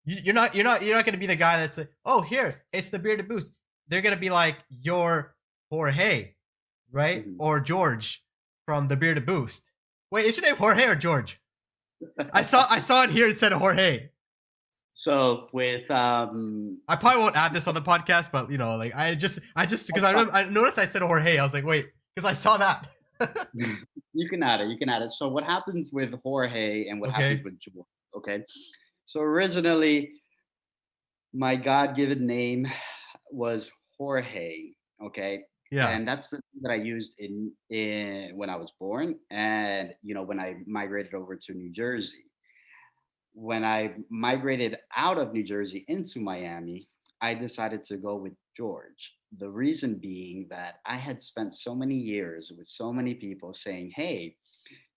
you're not going to be the guy that's like, oh, here it's the bearded boost. They're going to be like, you're Jorge, right? Mhm. Or George from the bearded boost. Wait, is your name Jorge or George? I saw it here. It said Jorge. So with I probably won't add this on the podcast, but like I just because I noticed I said Jorge. I was like, wait, because I saw that. you can add it. You can add it. So what happens with Jorge and what happens Okay. with George? Okay. So originally, my God-given name was Jorge. Okay. Yeah. And that's the name that I used in when I was born, and when I migrated over to New Jersey. When I migrated out of New Jersey into Miami, I decided to go with George. The reason being that I had spent so many years with so many people saying, hey,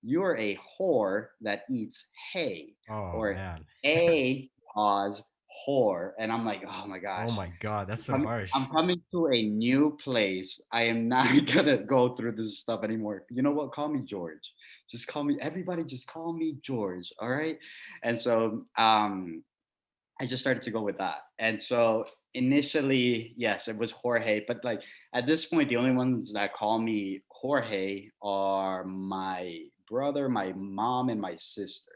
you're a whore that eats hay, Oh or man. a pause whore. And I'm like, oh my Oh gosh, my god, that's so I'm, harsh. I'm coming to a new place. I am not gonna go through this stuff anymore. You know what? Call me George. Just call me, everybody just call me George. All right. And so I just started to go with that. And so initially, yes, it was Jorge, but like at this point, the only ones that call me Jorge are my brother, my mom, and my sister.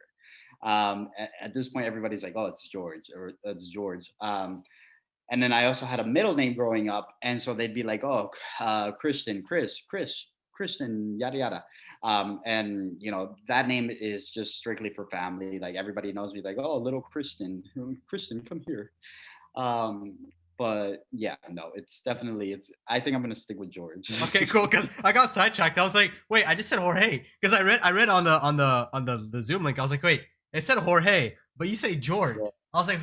At this point, everybody's like, "Oh, it's George," or "It's George." And then I also had a middle name growing up, and so they'd be like, "Oh, Christian, Christian, yada yada." And that name is just strictly for family. Like everybody knows me, like, "Oh, little Christian, Christian, come here." Um, but yeah, no, it's definitely it's. I think I'm gonna stick with George. Okay, cool. Because I got sidetracked. I was like, wait, I just said Jorge. Because I read on the Zoom link. I was like, wait, it said Jorge, but you say George. Yeah, I was like,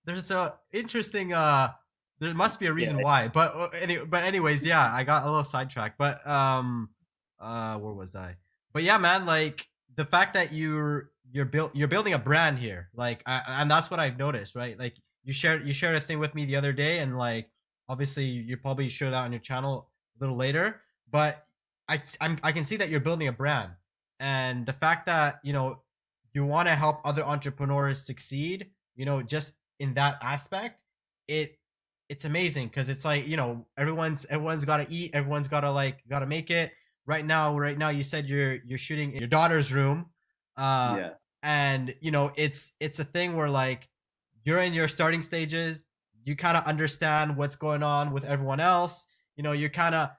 there's a interesting. There must be a yeah, reason why. But anyways, yeah, I got a little sidetracked. But where was I? But yeah, man, like the fact that you're building a brand here, like, and that's what I've noticed, right? Like you shared a thing with me the other day, and like obviously you probably showed that on your channel a little later, but I can see that you're building a brand, and the fact that you want to help other entrepreneurs succeed, just in that aspect, it it's amazing, because it's like everyone's got to eat, everyone's got to make it. Right now, you said you're shooting in your daughter's room, uh, yeah, and it's a thing where like you're in your starting stages, you kind of understand what's going on with everyone else. You're kind of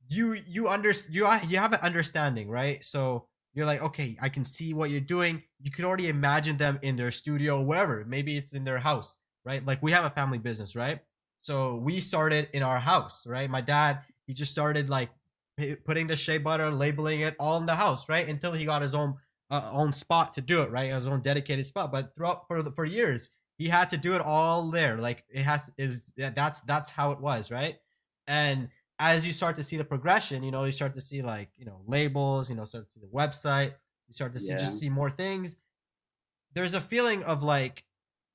you have an understanding, right? So you're like, okay, I can see what you're doing. You could already imagine them in their studio, wherever. Maybe it's in their house, right? Like we have a family business, right? So we started in our house, right? My dad, he just started like putting the shea butter, labeling it all in the house, right? Until he got his own spot to do it, right? His own dedicated spot. But throughout for years, he had to do it all there. Like that's how it was, right? And as you start to see the progression, you start to see like labels, start to see the website, you start to see yeah. just see more things. There's a feeling of like,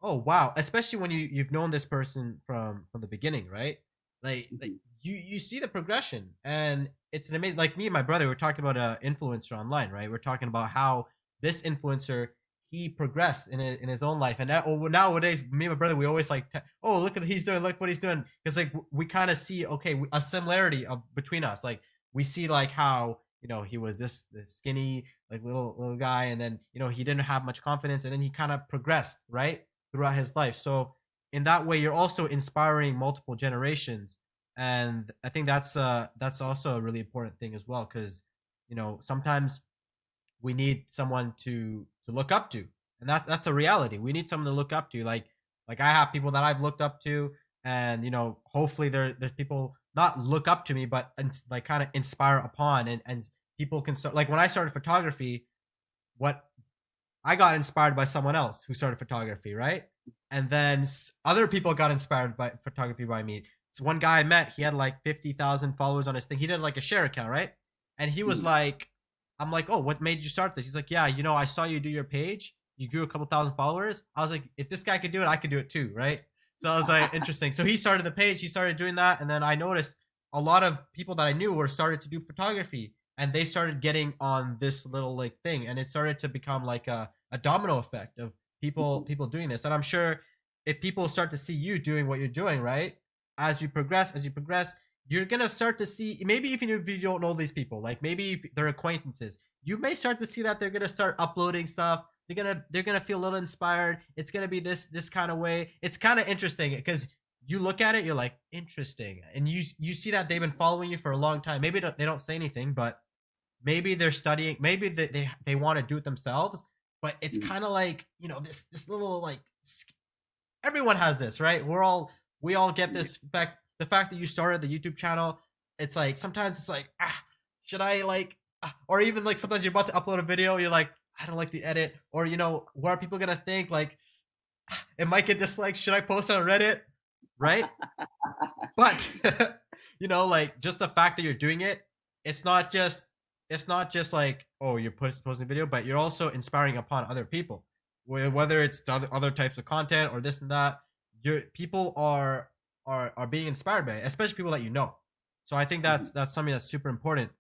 oh wow, especially when you've known this person from the beginning, right? Like Mhm. you see the progression, and it's an amazing. Like me and my brother, we're talking about a influencer online, right? We're talking about how this influencer, he progressed in his own life, and nowadays me and my brother, we always like, oh, look at he's doing, look what he's doing, because like we kind of see, okay, a similarity of between us. Like we see like how he was this skinny like little guy, and then he didn't have much confidence, and then he kind of progressed right throughout his life. So in that way, you're also inspiring multiple generations, and I think that's also a really important thing as well, because sometimes we need someone to look up to, and that's a reality. We need someone to look up to, like I have people that I've looked up to, and hopefully there's people not look up to me, but like kind of inspire upon, and people can start, like when I started photography, what I got inspired by someone else who started photography, right? And then other people got inspired by photography by me. So one guy I met, he had like 50,000 followers on his thing. He did like a share account, right? And he was Mhm. like, I'm like, oh, what made you start this? He's like, yeah, I saw you do your page. You grew a couple thousand followers. I was like, if this guy could do it, I could do it too, right? So I was like, interesting. So he started the page, he started doing that, and then I noticed a lot of people that I knew were started to do photography, and they started getting on this little like thing, and it started to become like a domino effect of people doing this. And I'm sure if people start to see you doing what you're doing, right, as you progress, you're gonna start to see, maybe even if you don't know these people, like maybe if they're acquaintances, you may start to see that they're gonna start uploading stuff. They're gonna feel a little inspired. It's gonna be this kind of way. It's kind of interesting because you look at it, you're like, interesting, and you see that they've been following you for a long time. Maybe they don't say anything, but maybe they're studying, maybe they want to do it themselves, but it's Mhm. kind of like this little like everyone has this, right? We all get this fact, the fact that you started the YouTube channel. It's like sometimes it's like, should I like, or even like sometimes you're about to upload a video, you're like, I don't like the edit, or what are people gonna think, like it might get disliked, should I post on Reddit, right? But like just the fact that you're doing it, it's not just like, oh, you're posting a video, but you're also inspiring upon other people. Whether it's the other types of content or this and that, your people are being inspired by it, especially people that you know. So I think Mhm. that's something that's super important.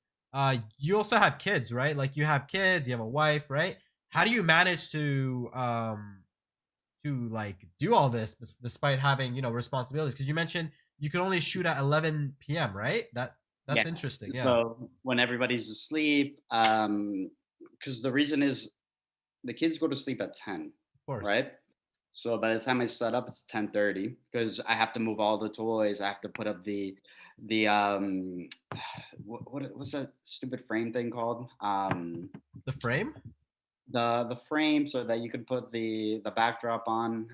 You also have kids, right? Like you have kids, you have a wife, right? How do you manage to like do all this despite having responsibilities? Because you mentioned you can only shoot at 11 p.m., right? That's Yeah. interesting. Yeah, of So when everybody's asleep, because the reason is the kids go to sleep at 10, course. right? So by the time I set up, it's 10:30 because I have to move all the toys. I have to put up the what's that stupid frame thing called? The frame. The frame so that you can put the backdrop on.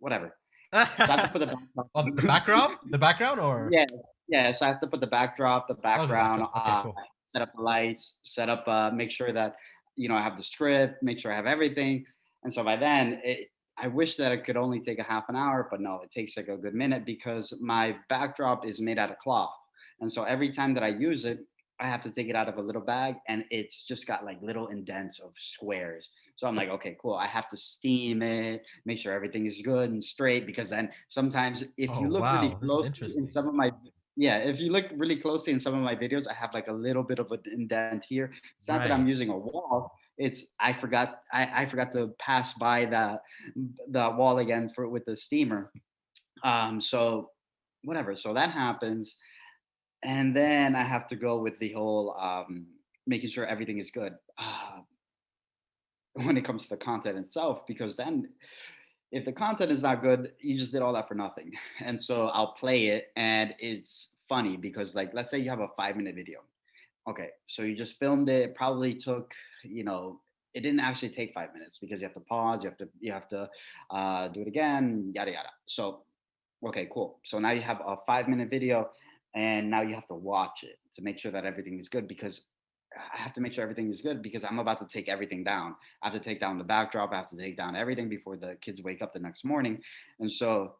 Whatever. So I have to put the backdrop Oh, the on. background, the background, or Yeah, yeah. So I have to put the backdrop, the oh, the background, backdrop. Okay, cool. set up the lights, make sure that I have the script, make sure I have everything. And so by then, I wish that it could only take a half an hour, but no, it takes like a good minute because my backdrop is made out of cloth, and so every time that I use it, I have to take it out of a little bag, and it's just got like little indents of squares. So I'm like, okay, cool. I have to steam it, make sure everything is good and straight, because then sometimes if Oh you look really wow, this is close in interesting. some of my yeah, if you look really closely in some of my videos, I have like a little bit of an indent here. It's not that I'm Right. using a wall. It's I forgot to pass by the wall again for with the steamer. So whatever. So that happens, and then I have to go with the whole making sure everything is good. When it comes to the content itself, because then if the content is not good, you just did all that for nothing. And so I'll play it, and it's funny because, like, let's say you have a 5 minute video. Okay, so you just filmed it. It probably took, it didn't actually take 5 minutes because you have to pause, you have to do it again, yada yada. So, okay, cool. So now you have a 5 minute video, and now you have to watch it to make sure that everything is good, because I have to make sure everything is good because I'm about to take everything down. I have to take down the backdrop. I have to take down everything before the kids wake up the next morning. And so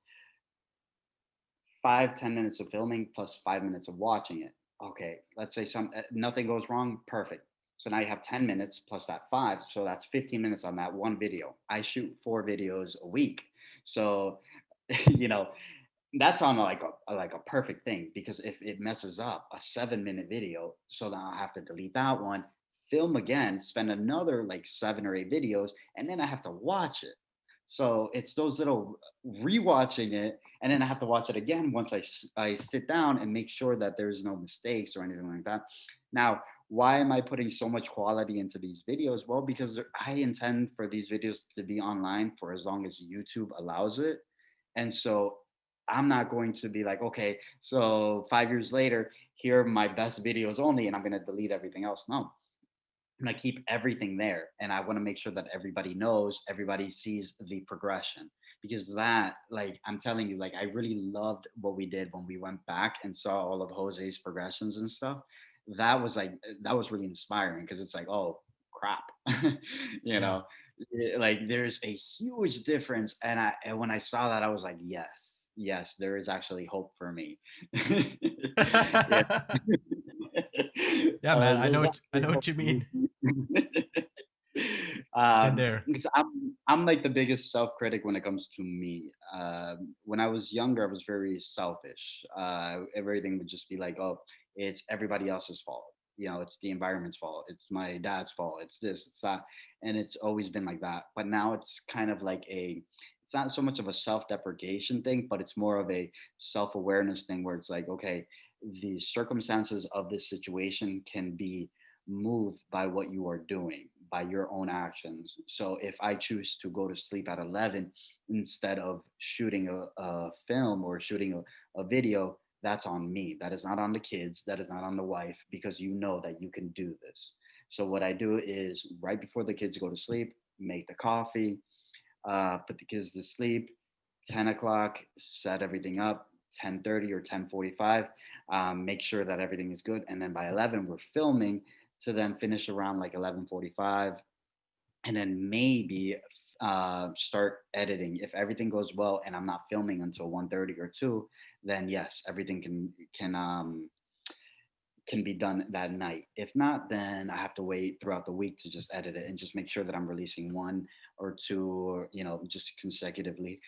5, 10 minutes of filming plus 5 minutes of watching it. Okay, let's say nothing goes wrong. Perfect. So now you have 10 minutes plus that five. So that's 15 minutes on that one video. I shoot 4 videos a week. So, you know, that's on like a perfect thing, because if it messes up a 7 minute video, so now I have to delete that one, film again, spend another like 7 or 8 videos, and then I have to watch it. So it's those little rewatching it, and then I have to watch it again once I sit down and make sure that there's no mistakes or anything like that. Now, why am I putting so much quality into these videos? Well, because I intend for these videos to be online for as long as YouTube allows it. And so I'm not going to be like, okay, so 5 years later, here are my best videos only, and I'm going to delete everything else. No, I'm going to keep everything there. And I want to make sure that everybody knows, everybody sees the progression. Because that, like, I'm telling you, like, I really loved what we did when we went back and saw all of Jose's progressions and stuff. That was like, that was really inspiring because it's like, oh, crap. you Yeah. know, like there's a huge difference. And when I saw that, I was like, yes, yes, there is actually hope for me. yeah. Yeah, man. There's I actually know hope what you for me. mean. Been there. Because I'm like the biggest self critic when it comes to me. When I was younger, I was very selfish. Everything would just be like, oh, it's everybody else's fault. It's the environment's fault. It's my dad's fault. It's this, it's that, and it's always been like that. But now it's kind of like it's not so much of a self deprecation thing, but it's more of a self awareness thing where it's like, okay, the circumstances of this situation can be moved by what you are doing, by your own actions. So if I choose to go to sleep at 11 instead of shooting a film or shooting a video, that's on me. That is not on the kids. That is not on the wife, because you know that you can do this. So what I do is right before the kids go to sleep, make the coffee, put the kids to sleep. 10 o'clock, set everything up. 10:30 or 10:45, make sure that everything is good, and then by 11 we're filming to then finish around like 11:45, and then maybe start editing. If everything goes well and I'm not filming until 1:30 or 2, then yes, everything can be done that night. If not, then I have to wait throughout the week to just edit it and just make sure that I'm releasing one or two, or just consecutively.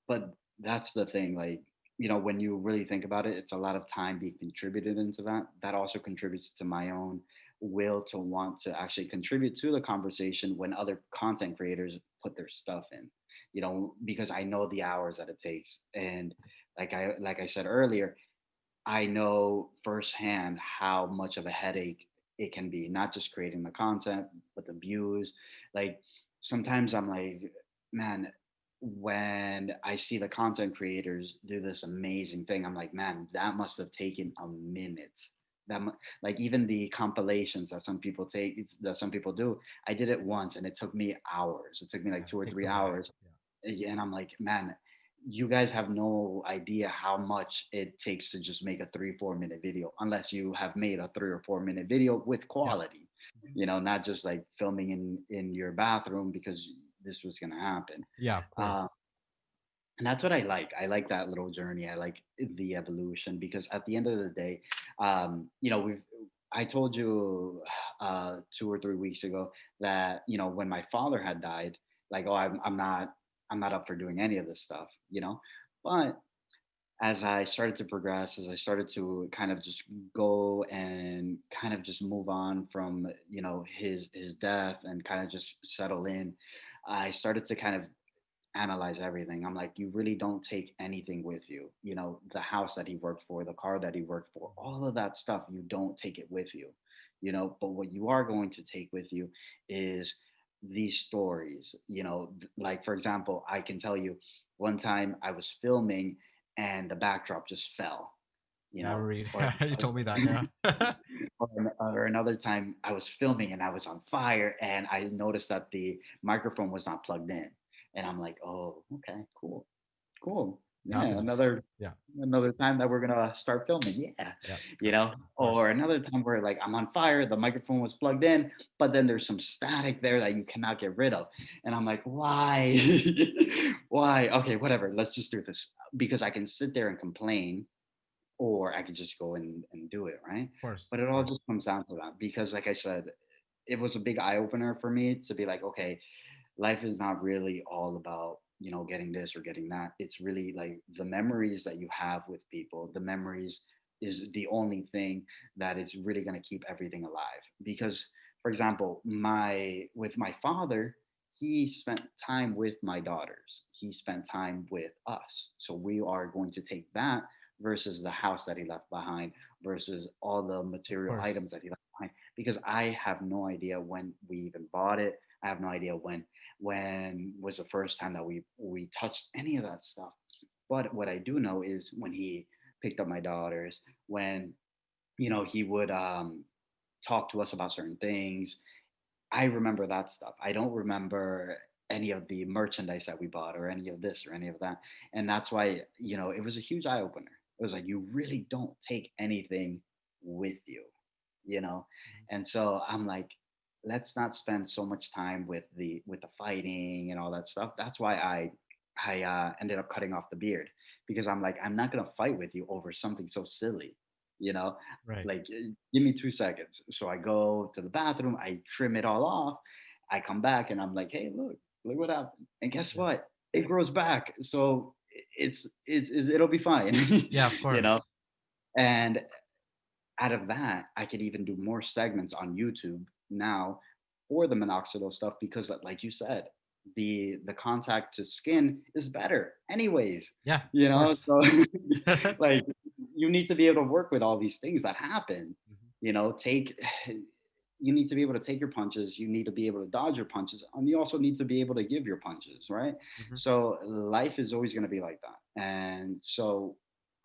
But that's the thing, like, when you really think about it, it's a lot of time being contributed into that. That also contributes to my own will to want to actually contribute to the conversation when other content creators put their stuff in, because I know the hours that it takes. And like I said earlier, I know firsthand how much of a headache it can be, not just creating the content, but the views. Like sometimes I'm like, man, when I see the content creators do this amazing thing, I'm like, man, that must have taken a minute. Like even the compilations that some people do, I did it once and it took me hours. It took me like Yeah. two or Takes three a while. hours, and I'm like, man, you guys have no idea how much it takes to just make a 3 4 minute video, unless you have made a 3 or 4 minute video with Yeah. quality, not just like filming in your bathroom because this was going to happen. Yeah, of uh, course. and that's what I like that little journey. I like the evolution, because at the end of the day, we've I told you 2 or 3 weeks ago that when my father had died, like, oh, I'm not up for doing any of this stuff, but as I started to progress, as I started to kind of just go and kind of just move on from his death and kind of just settle in, I started to kind of analyze everything. I'm like, you really don't take anything with you. The house that he worked for, the car that he worked for, all of that stuff, you don't take it with you. But what you are going to take with you is these stories. Like for example, I can tell you one time I was filming and the backdrop just fell, you Yeah, I know, read. or You told me that. Yeah. or another time I was filming and I was on fire and I noticed that the microphone was not plugged in. And I'm like, oh, okay, cool, cool. It Yeah, happens. Yeah. another time that we're gonna start filming. Yeah, Yeah. Yeah. Of or course. another time where like I'm on fire, the microphone was plugged in, but then there's some static there that you cannot get rid of. And I'm like, why? Why? Okay, whatever. Let's just do this, because I can sit there and complain, or I could just go and do it, right? Of course. But it Of all course. just comes down to that, because like I said, it was a big eye opener for me to be like, okay, life is not really all about getting this or getting that. It's really like the memories that you have with people. The memories is the only thing that is really going to keep everything alive. Because for example, my father, he spent time with my daughters, he spent time with us, so we are going to take that versus the house that he left behind, versus all the Of material course. items that he left because I have no idea when we even bought it. I have no idea when was the first time that we touched any of that stuff. But what I do know is when he picked up my daughters, when he would talk to us about certain things. I remember that stuff. I don't remember any of the merchandise that we bought or any of this or any of that. And that's why, it was a huge eye opener. It was like, you really don't take anything with you, you know? Mhm. And so I'm like, let's not spend so much time with the fighting and all that stuff. That's why I ended up cutting off the beard, because I'm like, I'm not going to fight with you over something so silly, you know? Right. Like, give me 2 seconds. So I go to the bathroom, I trim it all off. I come back and I'm like, hey, look what happened. And guess Yeah. what? It grows back. So it'll be fine, Yeah, of you know? course. And out of that, I could even do more segments on YouTube now for the minoxidil stuff, because like you said, the contact to skin is better anyways, Yeah, of course. so like, you need to be able to work with all these things that happen, Mhm. take you need to be able to take your punches, you need to be able to dodge your punches, and you also need to be able to give your punches, right? Mhm. So life is always going to be like that. And so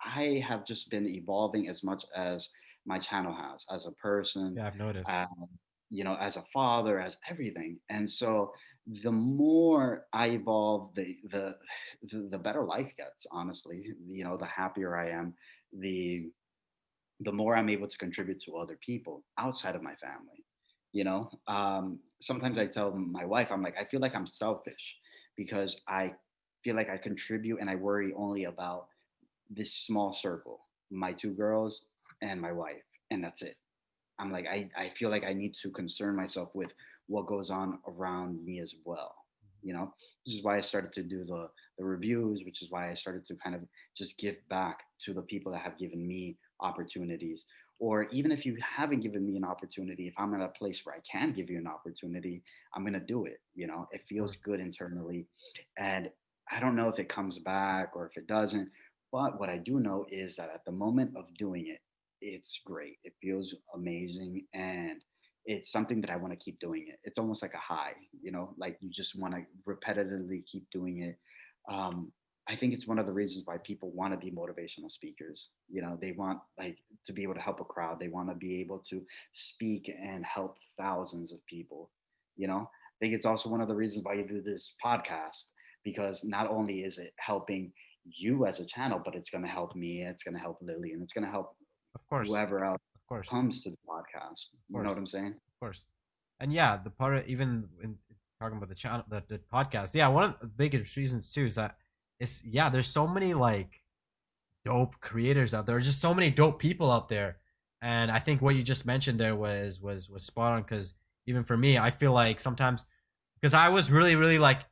I have just been evolving as much as my channel has, as a person, Yeah, I've noticed. uh, as a father, as everything. And so the more I evolve, the better life gets. Honestly, the happier I am, the the more I'm able to contribute to other people outside of my family. Sometimes I tell my wife, I'm like, I feel like I'm selfish because I feel like I contribute and I worry only about this small circle, my 2 girls and my wife, and that's it. I'm like, I feel like I need to concern myself with what goes on around me as well. You know, this is why I started to do the reviews, which is why I started to kind of just give back to the people that have given me opportunities. Or even if you haven't given me an opportunity, if I'm in a place where I can give you an opportunity, I'm gonna do it. It Of feels course. good internally. And I don't know if it comes back or if it doesn't, but what I do know is that at the moment of doing it, it's great. It feels amazing, and it's something that I want to keep doing it. It's almost like a high, like you just want to repetitively keep doing it. Um, I think it's one of the reasons why people want to be motivational speakers. They want like to be able to help a crowd. They want to be able to speak and help thousands of people. I think it's also one of the reasons why you do this podcast, because not only is it helping you as a channel, but it's going to help me, it's going to help Lily, and it's going to help Of course. whoever else Of course. comes to the podcast. Of You know what course. I'm saying? Of course. And yeah, the part of, even in talking about the channel, the podcast. Yeah, one of the biggest reasons too is that it's, yeah, there's so many like dope creators out there. There's just so many dope people out there. And I think what you just mentioned there was spot on, because even for me, I feel like sometimes, because I was really like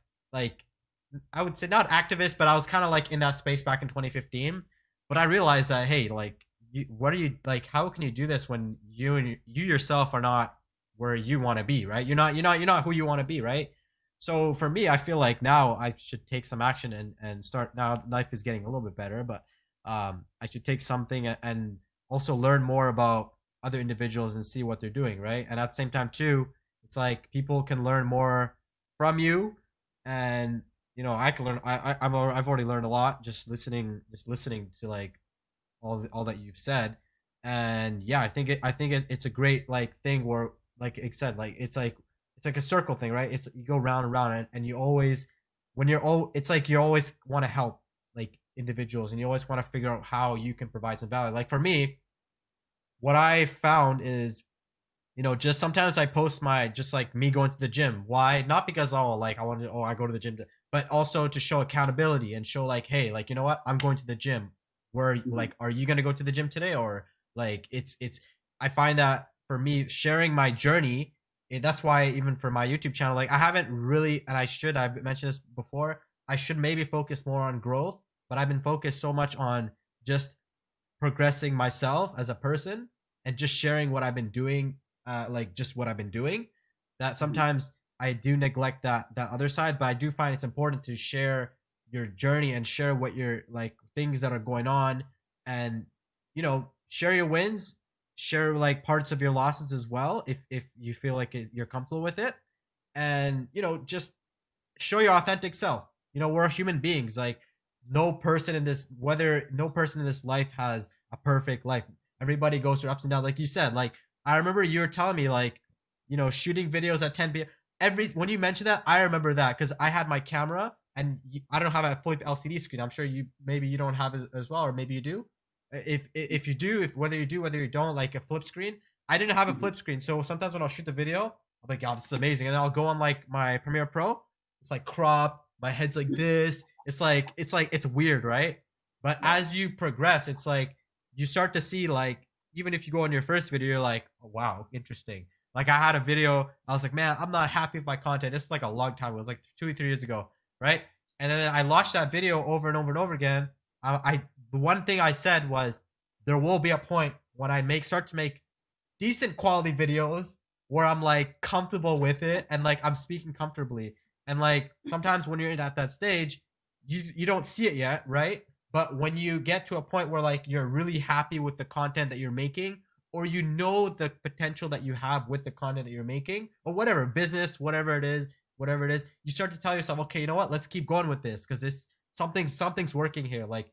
I would say not activist, but I was kind of like in that space back in 2015. But I realized that, hey, like, what are you like? How can you do this when you yourself are not where you want to be, right? You're not who you want to be, right? So for me, I feel like now I should take some action and start. Now life is getting a little bit better, but I should take something and also learn more about other individuals and see what they're doing, right? And at the same time too, it's like people can learn more from you, and I can learn. I've already learned a lot just listening to like all that you've said. And yeah, it's a great like thing where, like I said, like it's like a circle thing, right? It's you go round and round, and you always, when you're all it's like you always want to help like individuals, and you always want to figure out how you can provide some value. Like for me, what I found is, just sometimes I post my, just like me going to the gym. Why? Not because, oh, like I want to, oh, I go to the gym, but also to show accountability and show like, hey, like, you know what? I'm going to the gym. Where, Mhm. like, are you going to go to the gym today? Or like, I find that for me, sharing my journey, that's why even for my YouTube channel, like I haven't really, and I've mentioned this before, I should maybe focus more on growth, but I've been focused so much on just progressing myself as a person and just sharing what I've been doing, like just what I've been doing. That Mhm. sometimes I do neglect that other side, but I do find it's important to share your journey and share what your like things that are going on, and share your wins, share like parts of your losses as well if you feel like you're comfortable with it, and just show your authentic self. We're human beings. Like no person in this life has a perfect life. Everybody goes through ups and downs. Like you said, like I remember you were telling me like, shooting videos at 10 p.m. Every when you mentioned that, I remember that because I had my camera and I don't have a flip LCD screen. I'm sure maybe you don't have it as well, or maybe you do. If you do, if whether you do whether you don't, like a flip screen. I didn't have a Mhm. flip screen, so sometimes when I'll shoot the video, I'm like, "God, this is amazing," and then I'll go on like my Premiere Pro. It's like cropped. My head's like this. It's weird, right? But Yeah. as you progress, it's like you start to see like even if you go on your first video, you're like, oh, wow, interesting. Like I had a video, I was like, man, I'm not happy with my content. This is like a long time. It was like 2 or 3 years ago, right? And then I watched that video over and over and over again. I the one thing I said was there will be a point when I start to make decent quality videos where I'm like comfortable with it and like I'm speaking comfortably. And like sometimes when you're at that stage, you don't see it yet, right? But when you get to a point where like you're really happy with the content that you're making, or the potential that you have with the content that you're making, or whatever business, whatever it is, you start to tell yourself, okay, you know what? Let's keep going with this because this something's working here. Like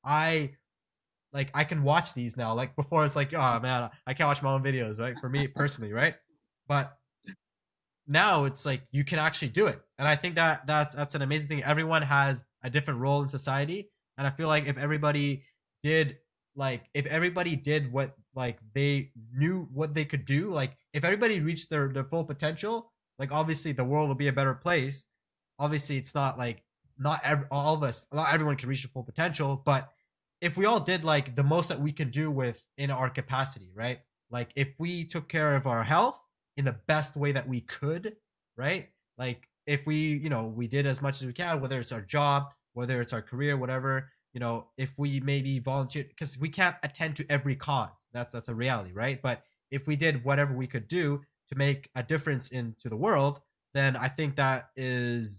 I I can watch these now. Like before, it's like, oh man, I can't watch my own videos, right? For me personally, right? But now it's like you can actually do it, and I think that that's an amazing thing. Everyone has a different role in society, and I feel like did if everybody did what like they knew what they could do, like if everybody reached their full potential, like obviously the world will be a better place. Obviously, it's not like all of us, not everyone can reach their full potential, but if we all did like the most that we can do within our capacity, right? Like if we took care of our health in the best way that we could, right? Like if we did as much as we can, whether it's our job, whether it's our career, whatever, if we maybe volunteer, because we can't attend to every cause. That's a reality, right? But if we did whatever we could do to make a difference into the world, then I think that would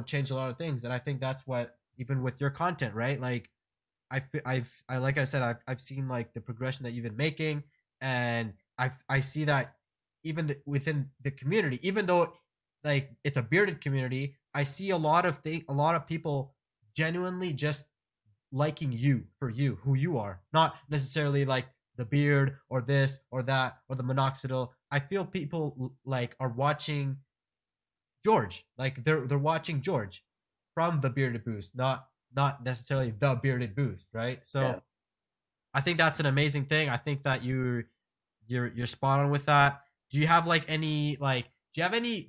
change a lot of things, and I think that's what even with your content, right? Like like I said, I've seen like the progression that you've been making, and I see that even within the community, even though like it's a bearded community, I see a lot of people genuinely just liking you for you, who you are, not necessarily like the beard or this or that or the minoxidil. I feel people like are watching George, like they're watching George from the bearded boost, not necessarily the bearded boost, right? Yeah. So I think that's an amazing thing. I think that you're spot on with that. Do you have like any like do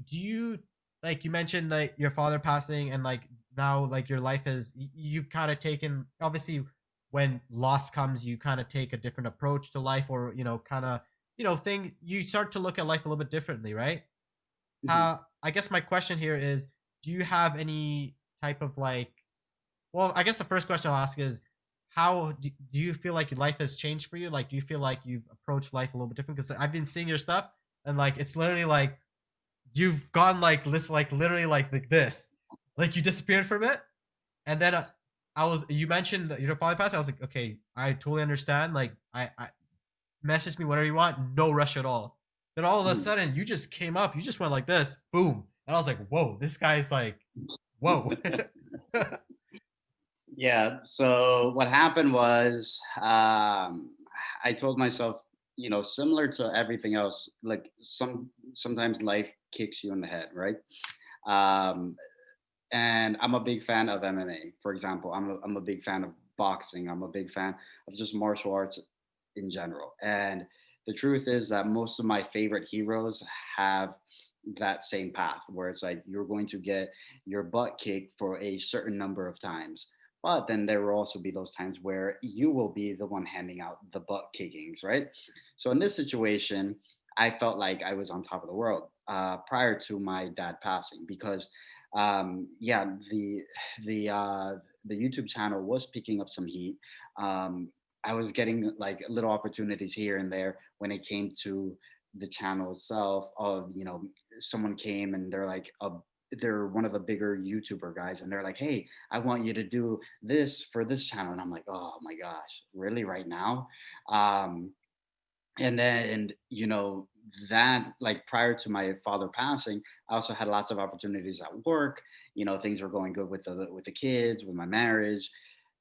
you like you mentioned like your father passing and like now like your life is you've kind of taken obviously when loss comes you kind of take a different approach to life or kind of thing you start to look at life a little bit differently, right? Mhm. I guess my question here is, do you have any type of like? Well, I guess the first question I'll ask is, how do you feel like your life has changed for you? Like, do you feel like you've approached life a little bit different? Because I've been seeing your stuff, and like it's literally like you've gone like like literally like this, like you disappeared from it, and then you mentioned that your father passed. I was like, okay, I totally understand. Like, I message me whatever you want, no rush at all. Then all of a Mhm. sudden, you just came up, you just went like this, boom, and I was like, whoa, this guy's like, whoa. Yeah. So what happened was, I told myself, similar to everything else, like sometimes life kicks you in the head, right? Um, and I'm a big fan of MMA, for example. I'm a big fan of boxing. I'm a big fan of just martial arts in general. And the truth is that most of my favorite heroes have that same path where it's like you're going to get your butt kicked for a certain number of times. But then there will also be those times where you will be the one handing out the butt kickings, right? So in this situation, I felt like I was on top of the world prior to my dad passing because yeah, the YouTube channel was picking up some heat. Um, I was getting like little opportunities here and there when it came to the channel itself. Of someone came and they're like, they're one of the bigger YouTuber guys, and they're like, "Hey, I want you to do this for this channel," and I'm like, "Oh my gosh, really? Right now?" Um, and then that, like, prior to my father passing, I also had lots of opportunities at work. Things were going good with the kids, with my marriage.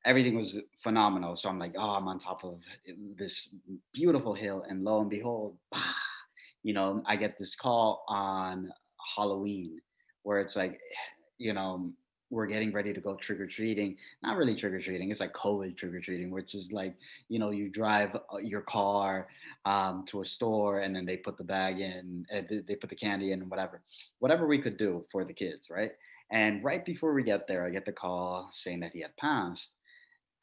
Everything was phenomenal. So I'm like, oh, I'm on top of this beautiful hill, and lo and behold, bah, I get this call on Halloween, where it's like, you know, we're getting ready to go trick or treating. Not really trick or treating. It's like COVID trick or treating, which is like, you drive your car to a store, and then they put the bag in, they put the candy in, and whatever we could do for the kids, right? And right before we get there, I get the call saying that he had passed,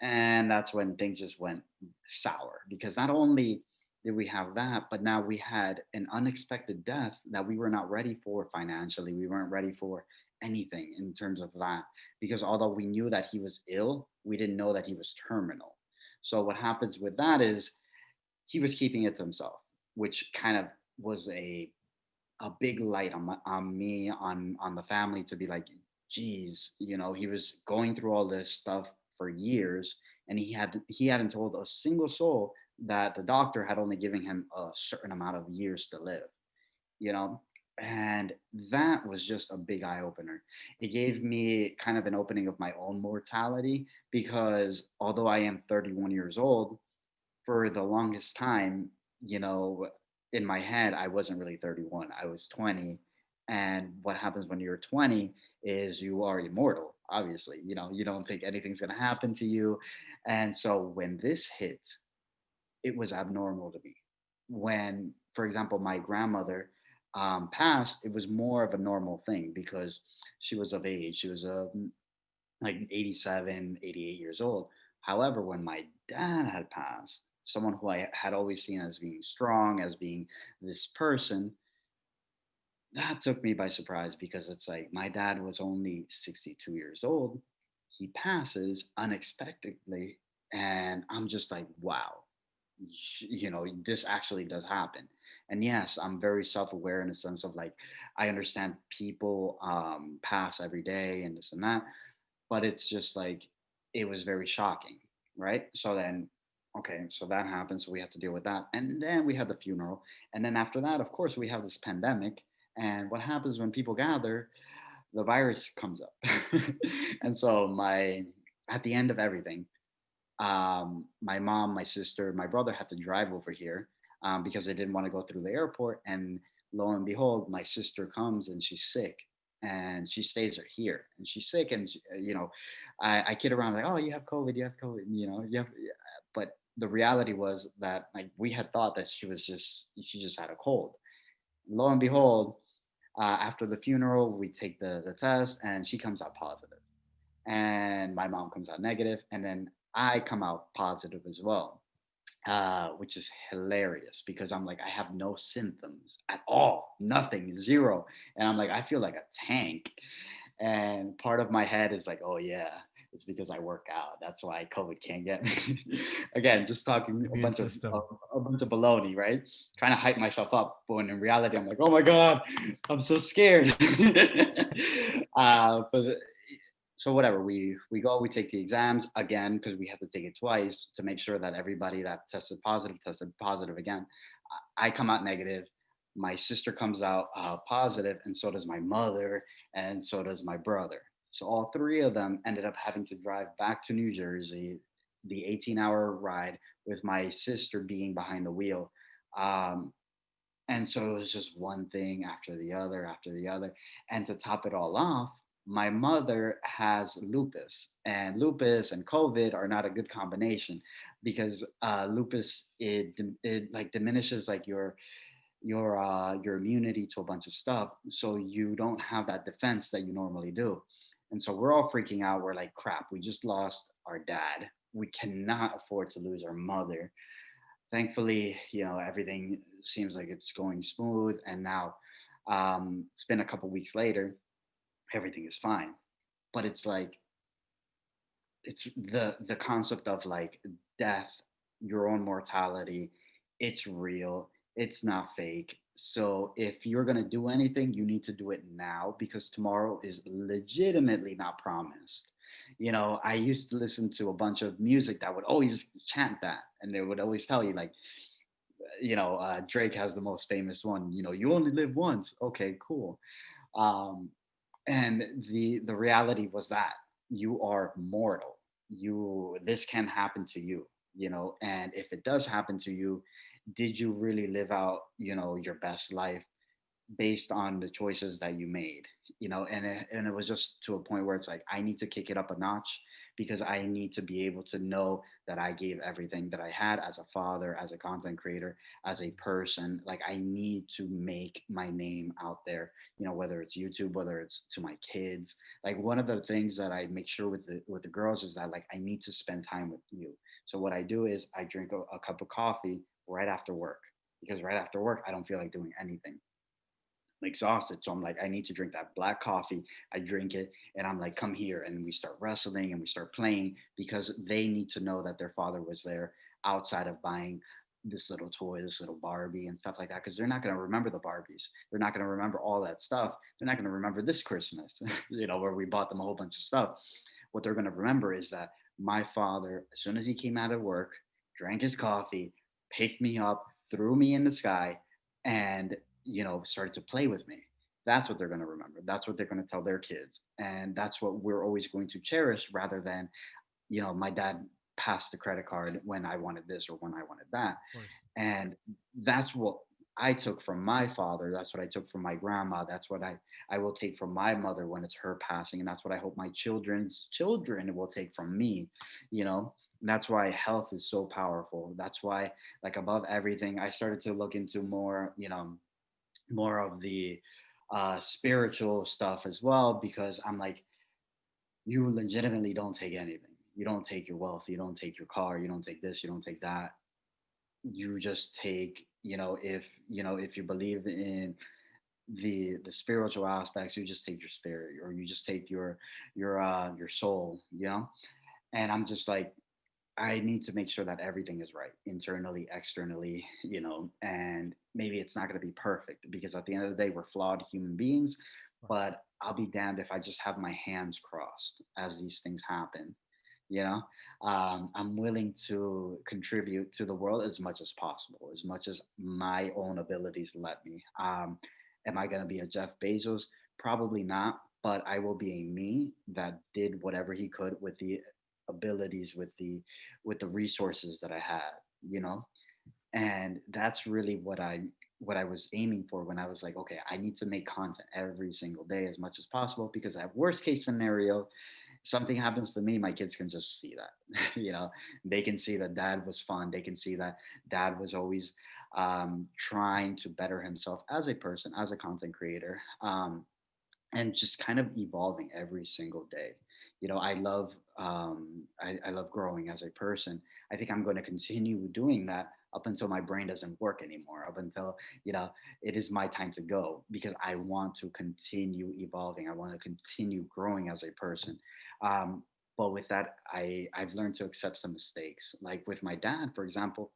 and that's when things just went sour, because not only did we have that, but now we had an unexpected death that we were not ready for financially. We weren't ready for anything in terms of that, because although we knew that he was ill, we didn't know that he was terminal. So what happens with that is he was keeping it to himself, which kind of was a big light on me, on the family, to be like, geez, he was going through all this stuff for years, and he hadn't told a single soul that the doctor had only given him a certain amount of years to live, you know and that was just a big eye opener. It gave me kind of an opening of my own mortality, because although I am 31 years old, for the longest time, you know, in my head, I wasn't really 31. I was 20. And what happens when you're 20 is you are immortal, obviously. You don't think anything's going to happen to you. And so when this hit, it was abnormal to me. When, for example, my grandmother passed, it was more of a normal thing, because she was of age. She was like 87, 88 years old. However, when my dad had passed, someone who I had always seen as being strong, as being this person, that took me by surprise, because it's like my dad was only 62 years old. He passes unexpectedly. And I'm just like, wow, this actually does happen. And yes, I'm very self-aware, in the sense of, like, I understand people pass every day and this and that, but it's just like, it was very shocking, right? So then, okay, so that happened, so we have to deal with that, and then we have the funeral, and then after that, of course, we have this pandemic. And what happens when people gather? The virus comes up. And so my at the end of everything, my mom, my sister, my brother had to drive over here, because they didn't want to go through the airport. And lo and behold, my sister comes, and she's sick, and she stays here, and she's sick. And I kid around like, oh, you have COVID, you have COVID, but the reality was that, like, we had thought that she just had a cold. Lo and behold, after the funeral, we take the test, and she comes out positive, and my mom comes out negative, and then I come out positive as well, which is hilarious, because I'm like, I have no symptoms at all, nothing, zero, and I'm like, I feel like a tank, and part of my head is like, oh yeah, it's because I work out. That's why COVID can't get me. Again, just talking a Immune bunch of system. baloney, right? Trying to hype myself up, but when in reality, I'm like, oh my god, I'm so scared. But so whatever, we go, we take the exams again, because we have to take it twice to make sure that everybody that tested positive again. I come out negative, my sister comes out positive, and so does my mother, and so does my brother. So all three of them ended up having to drive back to New Jersey, the 18-hour ride, with my sister being behind the wheel. um, and so it was just one thing after the other. And to top it all off, my mother has lupus, and lupus and COVID are not a good combination, because lupus, it like diminishes, like, your immunity to a bunch of stuff, so you don't have that defense that you normally do. And so we're all freaking out. We're like, crap, we just lost our dad. We cannot afford to lose our mother. Thankfully, everything seems like it's going smooth. And now, it's been a couple weeks later, everything is fine. But it's like, it's the concept of, like, death, your own mortality. It's real. It's not fake. So if you're going to do anything, you need to do it now because tomorrow is legitimately not promised. I used to listen to a bunch of music that would always chant that, and they would always tell you, like, Drake has the most famous one, you only live once. Okay, cool. Um, and the reality was that you are mortal. This can happen to you, and if it does happen to you, did you really live out, your best life based on the choices that you made, and it was just to a point where it's like I need to kick it up a notch because I need to be able to know that I gave everything that I had as a father, as a content creator, as a person. Like, I need to make my name out there, whether it's YouTube, whether it's to my kids. Like, one of the things that I make sure with the girls is that, like, I need to spend time with you. So what I do is I drink a cup of coffee right after work, because right after work I don't feel like doing anything. I'm exhausted. So I'm like, I need to drink that black coffee. I drink it and I'm like, come here. And we start wrestling and we start playing because they need to know that their father was there outside of buying this little toy, this little Barbie and stuff like that. Because they're not going to remember the Barbies. They're not going to remember all that stuff. They're not going to remember this Christmas, where we bought them a whole bunch of stuff. What they're going to remember is that my father, as soon as he came out of work, drank his coffee, picked me up, threw me in the sky, and started to play with me. That's what they're going to remember. That's what they're going to tell their kids. And that's what we're always going to cherish rather than, my dad passed the credit card when I wanted this or when I wanted that. Of course. And that's what I took from my father. That's what I took from my grandma. That's what I will take from my mother when it's her passing. And that's what I hope my children's children will take from me, you know? And that's why health is so powerful. That's why, like, above everything, I started to look into more of the spiritual stuff as well, because I'm like, you legitimately don't take anything. You don't take your wealth. You don't take your car. You don't take this. You don't take that. You just take, if you believe in the spiritual aspects, you just take your spirit, or you just take your soul. And I'm just like, I need to make sure that everything is right internally, externally, and maybe it's not going to be perfect because at the end of the day, we're flawed human beings, Of course. but I'll be damned if I just have my hands crossed as these things happen. You know, I'm willing to contribute to the world as much as possible, as much as my own abilities let me. Am I going to be a Jeff Bezos? Probably not, but I will be a me that did whatever he could with the abilities, with the resources that I had. You know, and that's really what I was aiming for when I was like, okay, I need to make content every single day as much as possible because at worst case scenario, something happens to me, my kids can just see that. They can see that dad was fun. They can see that dad was always trying to better himself as a person, as a content creator, and just kind of evolving every single day. I love growing as a person. I think I'm going to continue doing that up until my brain doesn't work anymore, up until it is my time to go, because I want to continue evolving. I want to continue growing as a person. Um, but with that, I've learned to accept some mistakes, like with my dad, for example.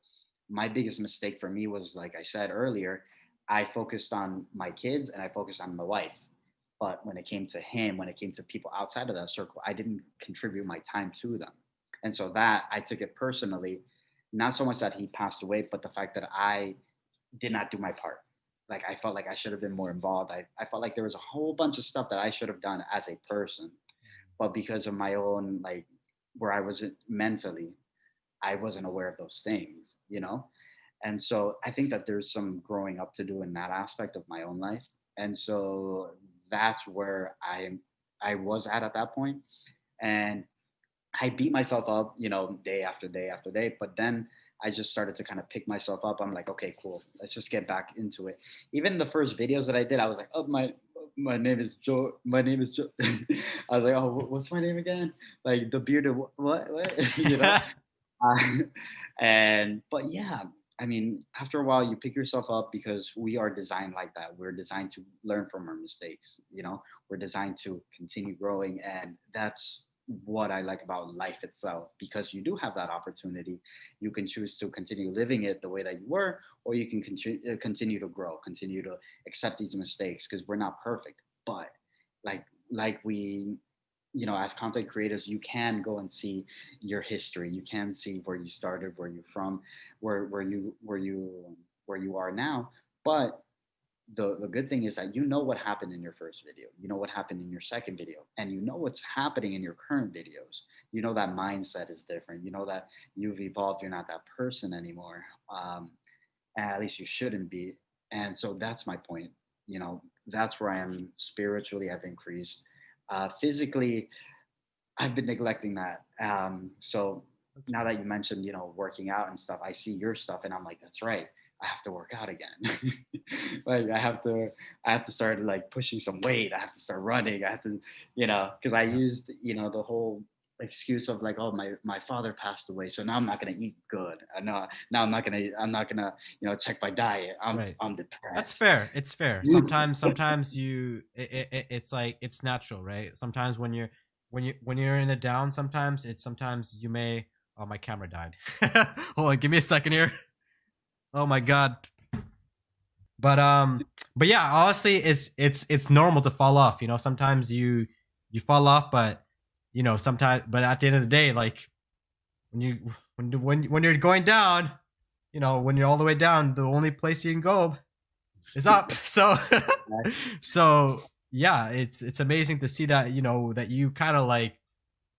My biggest mistake for me was, like I said earlier, I focused on my kids and I focused on my wife. But when it came to him, when it came to people outside of that circle, I didn't contribute my time to them. And so that I took it personally, not so much that he passed away, but the fact that I did not do my part. Like, I felt like I should have been more involved. I felt like there was a whole bunch of stuff that I should have done as a person. But because of my own, like, where I was mentally, I wasn't aware of those things. And so I think that there's some growing up to do in that aspect of my own life. And so that's where I was at that point. And I beat myself up, day after day after day. But then I just started to kind of pick myself up. I'm like, okay, cool. Let's just get back into it. Even the first videos that I did, I was like, oh, my name is Joe. My name is Joe. I was like, oh, what's my name again? Like, the bearded what? Uh, and but yeah, I mean, after a while, you pick yourself up because we are designed like that. We're designed to learn from our mistakes. We're designed to continue growing, and that's what I like about life itself, because you do have that opportunity. You can choose to continue living it the way that you were, or you can continue to grow, continue to accept these mistakes, because we're not perfect. But like we, as content creators, you can go and see your history. You can see where you started, where you're from, where you are now. But the good thing is that you know what happened in your first video, you know what happened in your second video, and you know what's happening in your current videos. You know that mindset is different. You know that you've evolved. You're not that person anymore. At least you shouldn't be. And so that's my point. That's where I am spiritually. I've increased. Physically, I've been neglecting that. So That's now fair. that you mentioned, working out and stuff, I see your stuff and I'm like, that's right. I have to work out again. Like I have to start like pushing some weight. I have to start running. I have to, because I Yeah. used, the whole excuse of like, oh, my father passed away, so now I'm not gonna eat good. No, now I'm not gonna, check my diet. I'm Right. I'm That's depressed. fair. It's fair. Sometimes it's like it's natural, right? Sometimes when you're in the down, sometimes you may. Oh, my camera died. Hold on, give me a second here. Oh my god. But but yeah, honestly, it's normal to fall off. Sometimes you fall off, but sometimes, but at the end of the day, like when you're going down, when you're all the way down, the only place you can go is up. So so yeah, it's amazing to see that that you kind of like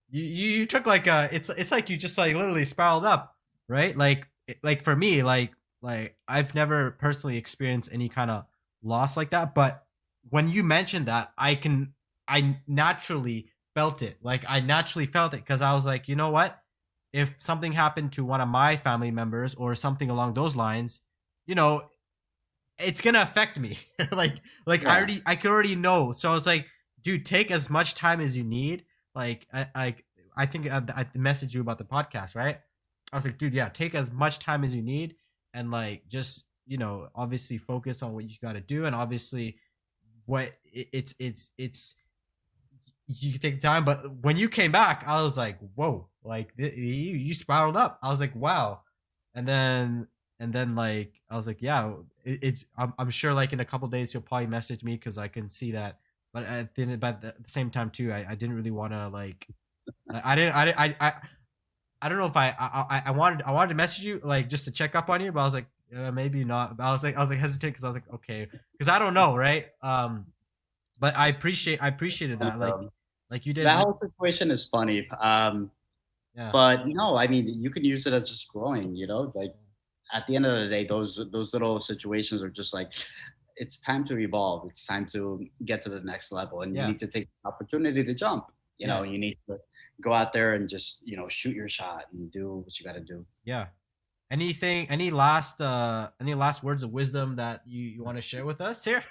you took like a it's like you just like literally spiraled up, right? Like for me, like I've never personally experienced any kind of loss like that, but when you mentioned that, I naturally felt it. Like I naturally felt it because I was like, you know what? If something happened to one of my family members or something along those lines, you know, it's gonna affect me. like Yeah. I could already know. So I was like, dude, take as much time as you need. Like I think I messaged you about the podcast, right? I was like, dude, yeah, take as much time as you need, and like just obviously focus on what you got to do, and obviously it's you can take time. But when you came back, I was like, whoa, like you spiraled up. I was like, wow, and then like I was like, yeah, it's I'm sure like in a couple days you'll probably message me because I can see that. But at the same time too, I didn't really want to like I didn't I don't know if I wanted to message you like just to check up on you, but I was like maybe not. But I was like hesitant because I was like okay because I don't know, right? But I appreciated that like you did That whole situation is funny. yeah. But no, I mean, you can use it as just growing, like at the end of the day, those little situations are just like, it's time to evolve. It's time to get to the next level, and you Yeah. need to take the opportunity to jump. Yeah. You need to go out there and just, shoot your shot and do what you got to do. Yeah. Any last words of wisdom that you want to share with us here?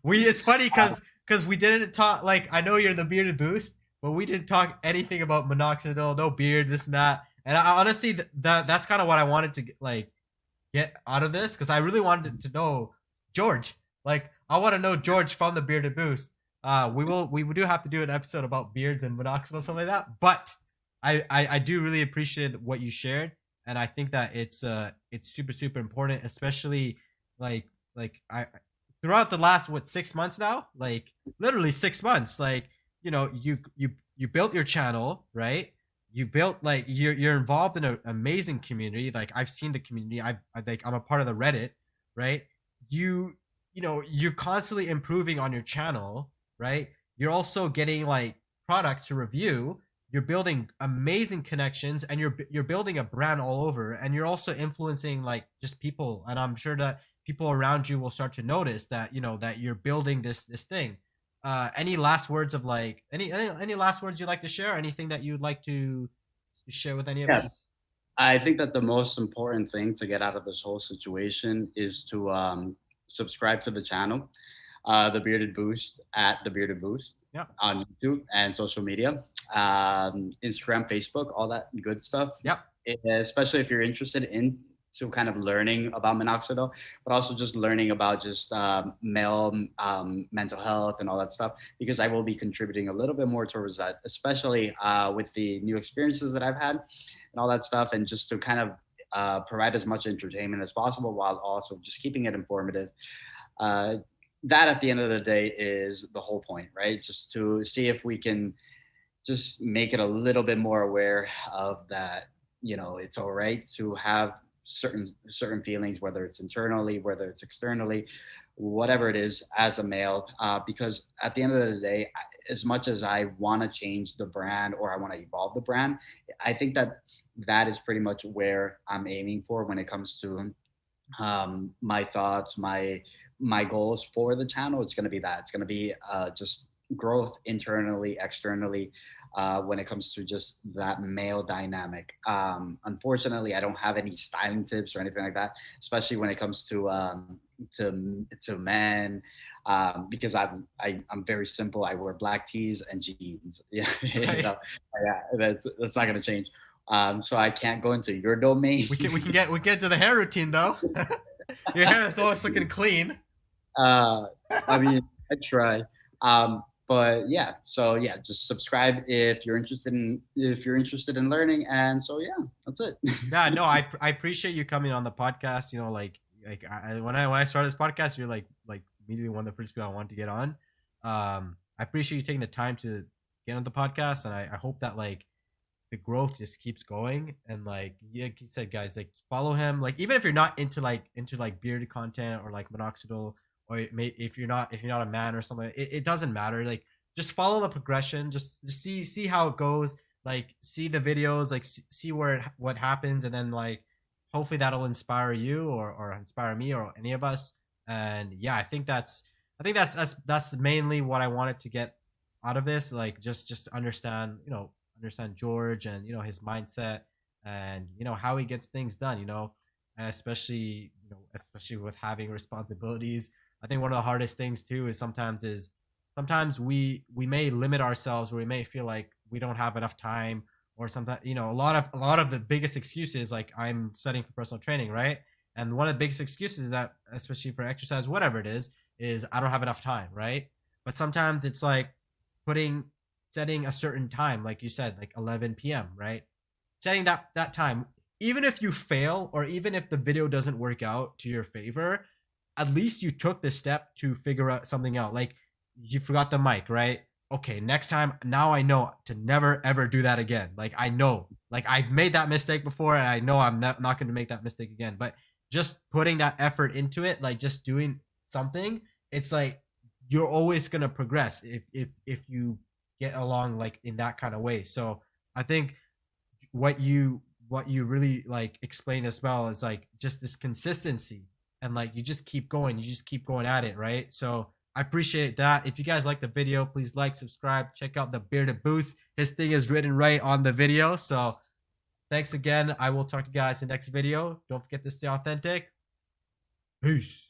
We It's funny because we didn't talk like I know you're the bearded boost, but we didn't talk anything about minoxidil, no beard, this and that. And I honestly that's kind of what I wanted to get out of this because I really wanted to know George. Like I want to know George from the bearded boost. We do have to do an episode about beards and minoxidil something like that, but I do really appreciate what you shared, and I think that it's super super important, especially like I throughout the last 6 months now, like literally 6 months, like you built your channel, right? You built like you're involved in an amazing community. Like I've seen the community. I'm a part of the Reddit, right? You you're constantly improving on your channel, right? You're also getting like products to review. You're building amazing connections, and you're building a brand all over, and you're also influencing like just people. And I'm sure that people around you will start to notice that that you're building this thing. Any last words of like any last words you'd like to share? Anything that you'd like to share with any of Yeah. us? I think that the most important thing to get out of this whole situation is to subscribe to the channel, The Bearded Boost, at The Bearded Boost, Yeah. on YouTube and social media, Instagram, Facebook, all that good stuff. Yep. Especially if you're interested in to kind of learning about minoxidil, but also just learning about just male mental health and all that stuff, because I will be contributing a little bit more towards that, especially with the new experiences that I've had and all that stuff, and just to kind of provide as much entertainment as possible while also just keeping it informative. Uh, that at the end of the day is the whole point, right? Just to see if we can just make it a little bit more aware of that. It's all right to have certain feelings, whether it's internally, whether it's externally, whatever it is, as a male, because at the end of the day, as much as I want to change the brand or I want to evolve the brand, I think that that is pretty much where I'm aiming for when it comes to my thoughts, my goals for the channel. It's going to be that. It's going to be just growth internally, externally, when it comes to just that male dynamic. Unfortunately, I don't have any styling tips or anything like that, especially when it comes to men, because I'm very simple. I wear black tees and jeans. Yeah, Right. yeah, that's not going to change. So I can't go into your domain. We can get to the hair routine though. Your hair is always looking clean. Uh, I mean, I try. But yeah, so yeah, just subscribe if you're interested in learning. And so yeah, that's it. Yeah, no, I appreciate you coming on the podcast. When I started this podcast, you're like immediately one of the first people I wanted to get on. I appreciate you taking the time to get on the podcast, and I hope that like the growth just keeps going. And like you said, guys, like follow him. Like even if you're not into bearded content or like minoxidil, or if you're not a man or something, it doesn't matter. Like just follow the progression. Just see how it goes. Like see the videos, like see what happens, and then like hopefully that'll inspire you or inspire me or any of us. And yeah, I think that's mainly what I wanted to get out of this. Like just understand, understand George and his mindset, and how he gets things done. Especially with having responsibilities. I think one of the hardest things too is sometimes we may limit ourselves, or we may feel like we don't have enough time, or sometimes a lot of the biggest excuses, like I'm studying for personal training, right? And one of the biggest excuses that, especially for exercise, whatever it is I don't have enough time, right? But sometimes it's like putting setting a certain time, like you said, like 11 p.m., right? Setting that time, even if you fail, or even if the video doesn't work out to your favor, at least you took the step to figure out something out. Like you forgot the mic, right? Okay, next time, now I know to never ever do that again. Like I know, like I've made that mistake before, and I know I'm not going to make that mistake again. But just putting that effort into it, like just doing something, it's like you're always going to progress if you get along like in that kind of way. So I think what you really like explain as well is like just this consistency, and like you just keep going at it, right? So I appreciate that. If you guys like the video, please like, subscribe, check out the Bearded Boost. His thing is written right on the video. So thanks again. I will talk to you guys in the next video. Don't forget to stay authentic. Peace.